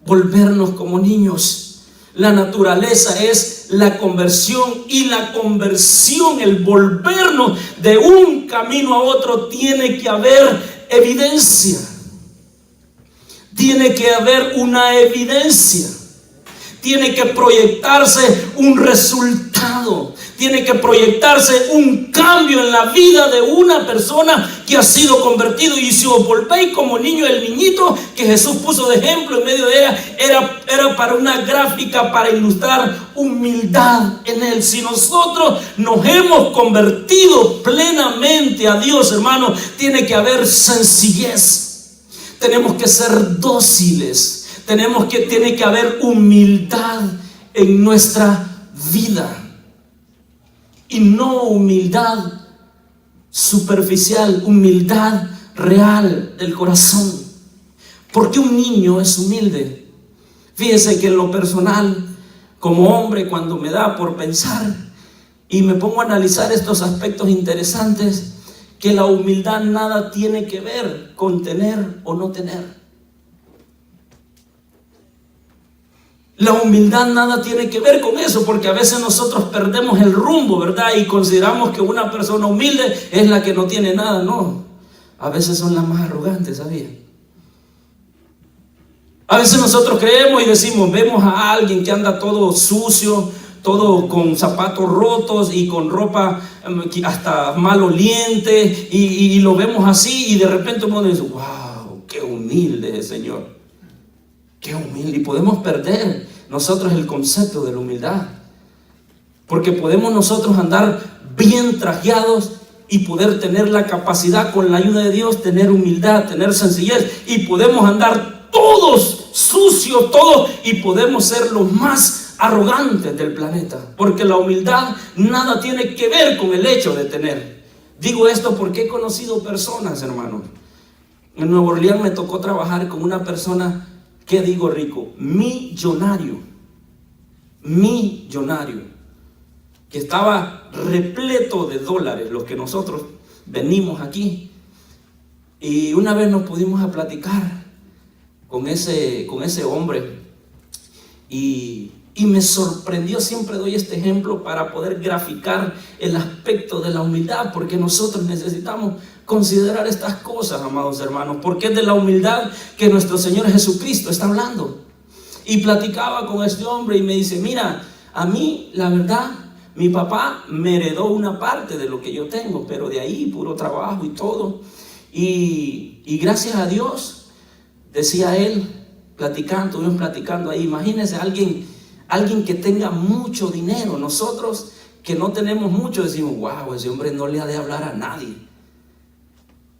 volvernos como niños. La naturaleza es la conversión, y la conversión, el volvernos de un camino a otro, tiene que haber evidencia. Tiene que haber una evidencia. Tiene que proyectarse un resultado. Tiene que proyectarse un cambio en la vida de una persona que ha sido convertido. Y si os volvéis como niño, el niñito que Jesús puso de ejemplo en medio de ella era para una gráfica, para ilustrar humildad en Él. Si nosotros nos hemos convertido plenamente a Dios, hermano, tiene que haber sencillez. Tenemos que ser dóciles. Tiene que haber humildad en nuestra vida. Y no humildad superficial, humildad real del corazón. ¿Por qué un niño es humilde? Fíjese que en lo personal, como hombre, cuando me da por pensar y me pongo a analizar estos aspectos interesantes, que la humildad nada tiene que ver con tener o no tener. La humildad nada tiene que ver con eso, porque a veces nosotros perdemos el rumbo, ¿verdad? Y consideramos que una persona humilde es la que no tiene nada. No, a veces son las más arrogantes, ¿sabía? A veces nosotros creemos y decimos, vemos a alguien que anda todo sucio, todo con zapatos rotos y con ropa hasta maloliente, y lo vemos así, y de repente uno dice, wow, qué humilde es el Señor. Qué humilde. Y podemos perder nosotros el concepto de la humildad. Porque podemos nosotros andar bien trajeados y poder tener la capacidad, con la ayuda de Dios, tener humildad, tener sencillez, y podemos andar todos sucios, todos, y podemos ser los más arrogantes del planeta, porque la humildad nada tiene que ver con el hecho de tener. Digo esto porque he conocido personas, hermanos. En Nueva Orleans me tocó trabajar con una persona, ¿qué digo rico? Millonario, que estaba repleto de dólares, los que nosotros venimos aquí. Y una vez nos pudimos a platicar con ese hombre, y me sorprendió. Siempre doy este ejemplo para poder graficar el aspecto de la humildad, porque nosotros necesitamos considerar estas cosas, amados hermanos, porque es de la humildad que nuestro Señor Jesucristo está hablando. Y platicaba con este hombre y me dice: mira, a mí la verdad, mi papá me heredó una parte de lo que yo tengo, pero de ahí puro trabajo y todo, y gracias a Dios, decía él, estuvimos platicando ahí. Imagínense alguien que tenga mucho dinero. Nosotros que no tenemos mucho decimos: wow, ese hombre no le ha de hablar a nadie,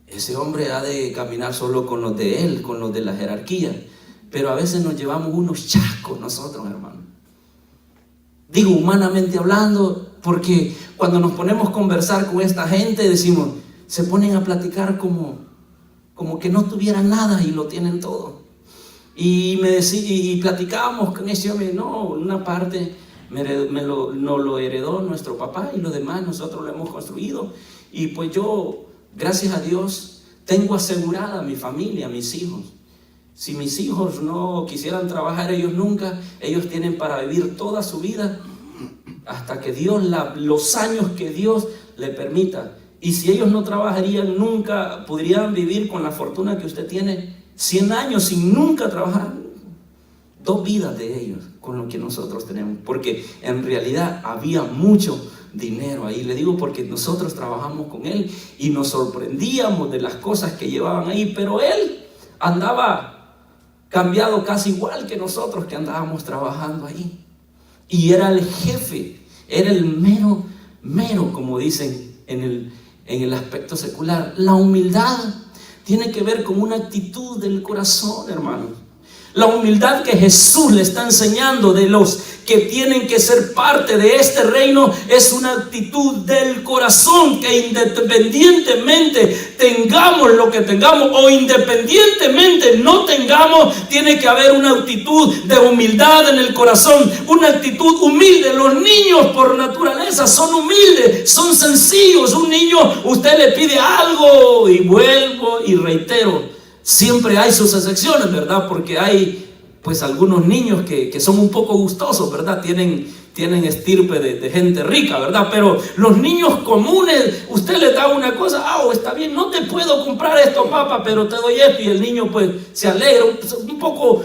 ese hombre ha de caminar solo con los de él, con los de la jerarquía. Pero a veces nos llevamos unos chascos nosotros, hermano. Digo, humanamente hablando, porque cuando nos ponemos a conversar con esta gente, decimos, se ponen a platicar como que no tuvieran nada y lo tienen todo. Y platicábamos con ese hombre: no, una parte nos lo heredó nuestro papá y lo demás nosotros lo hemos construido. Y pues yo, gracias a Dios, tengo asegurada a mi familia, a mis hijos. Si mis hijos no quisieran trabajar ellos tienen para vivir toda su vida hasta que Dios, los años que Dios le permita. Y si ellos no trabajarían nunca, podrían vivir con la fortuna que usted tiene 100 años sin nunca trabajar. 2 vidas de ellos con lo que nosotros tenemos, porque en realidad había mucho dinero ahí. Le digo porque nosotros trabajamos con él y nos sorprendíamos de las cosas que llevaban ahí, pero él andaba cambiado casi igual que nosotros que andábamos trabajando ahí. Y era el jefe, era el mero, como dicen en el aspecto secular. La humildad tiene que ver con una actitud del corazón, hermanos. La humildad que Jesús le está enseñando de los que tienen que ser parte de este reino es una actitud del corazón, que independientemente tengamos lo que tengamos o independientemente no tengamos, tiene que haber una actitud de humildad en el corazón, una actitud humilde. Los niños por naturaleza son humildes, son sencillos. Un niño, usted le pide algo y vuelvo y reitero, siempre hay sus excepciones, ¿verdad? Porque hay pues algunos niños que son un poco gustosos, ¿verdad? Tienen estirpe de gente rica, ¿verdad? Pero los niños comunes, usted le da una cosa: está bien, no te puedo comprar esto, papá, pero te doy esto. Y el niño pues se alegra, un poco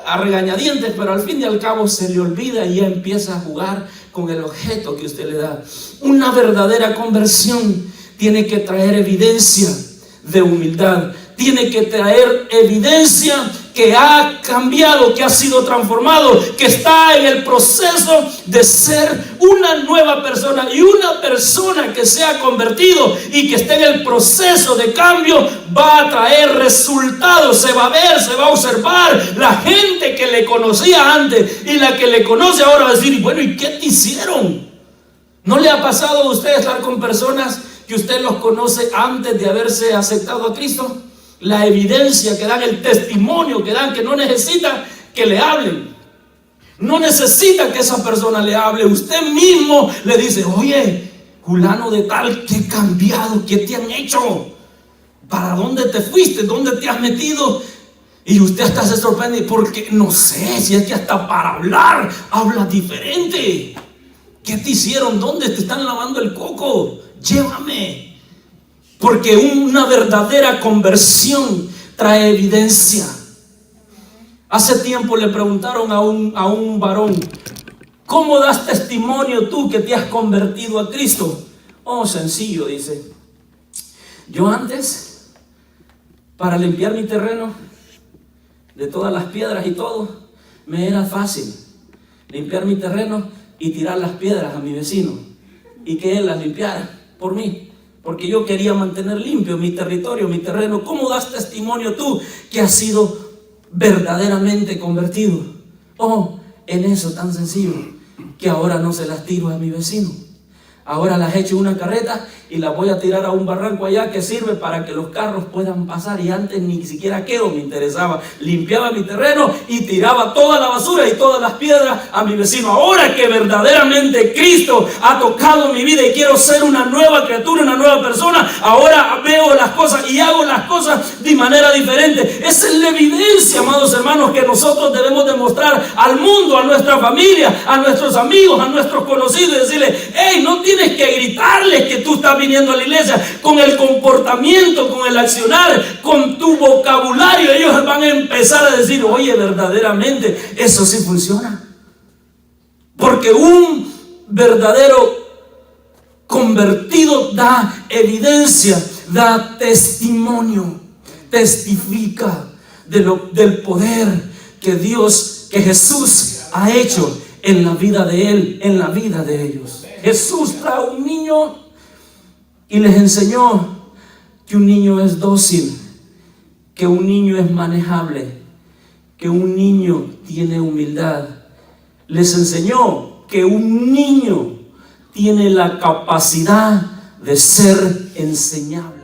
a regañadientes, pero al fin y al cabo se le olvida y ya empieza a jugar con el objeto que usted le da. Una verdadera conversión tiene que traer evidencia de humildad. Tiene que traer evidencia que ha cambiado, que ha sido transformado, que está en el proceso de ser una nueva persona. Y una persona que se ha convertido y que esté en el proceso de cambio va a traer resultados. Se va a ver, se va a observar. La gente que le conocía antes y la que le conoce ahora va a decir: bueno, ¿y qué te hicieron? ¿No le ha pasado a usted estar con personas que usted los conoce antes de haberse aceptado a Cristo? La evidencia que dan, el testimonio que dan, que no necesita que le hablen, no necesita que esa persona le hable. Usted mismo le dice: oye, fulano de tal, ¿qué cambiado? ¿Qué te han hecho? ¿Para dónde te fuiste? ¿Dónde te has metido? Y usted hasta se sorprende porque no sé, si es que hasta para hablar hablas diferente. ¿Qué te hicieron? ¿Dónde te están lavando el coco? Llévame. Porque una verdadera conversión trae evidencia. Hace tiempo le preguntaron a un varón: ¿cómo das testimonio tú que te has convertido a Cristo? Sencillo, dice. Yo antes, para limpiar mi terreno de todas las piedras y todo, me era fácil. limpiar mi terreno y tirar las piedras a mi vecino y que él las limpiara por mí, porque yo quería mantener limpio mi territorio, mi terreno. ¿Cómo das testimonio tú que has sido verdaderamente convertido? Oh, en eso tan sencillo, que ahora no se las tiro a mi vecino. Ahora las echo en una carreta y las voy a tirar a un barranco allá que sirve para que los carros puedan pasar. Y antes ni siquiera quedo me interesaba. Limpiaba mi terreno y tiraba toda la basura y todas las piedras a mi vecino. Ahora que verdaderamente Cristo ha tocado mi vida y quiero ser una nueva criatura, una nueva persona, ahora veo las cosas y hago las cosas de manera diferente. Esa es la evidencia, amados hermanos, que nosotros debemos demostrar al mundo, a nuestra familia, a nuestros amigos, a nuestros conocidos, y decirles: hey, no tienes que gritarles que tú estás viniendo a la iglesia. Con el comportamiento, con el accionar, con tu vocabulario, ellos van a empezar a decir: oye, verdaderamente eso sí funciona. Porque un verdadero convertido da evidencia, da testimonio, testifica del poder que Dios, que Jesús ha hecho en la vida de él, en la vida de ellos. Jesús trajo un niño y les enseñó que un niño es dócil, que un niño es manejable, que un niño tiene humildad. Les enseñó que un niño tiene la capacidad de ser enseñable.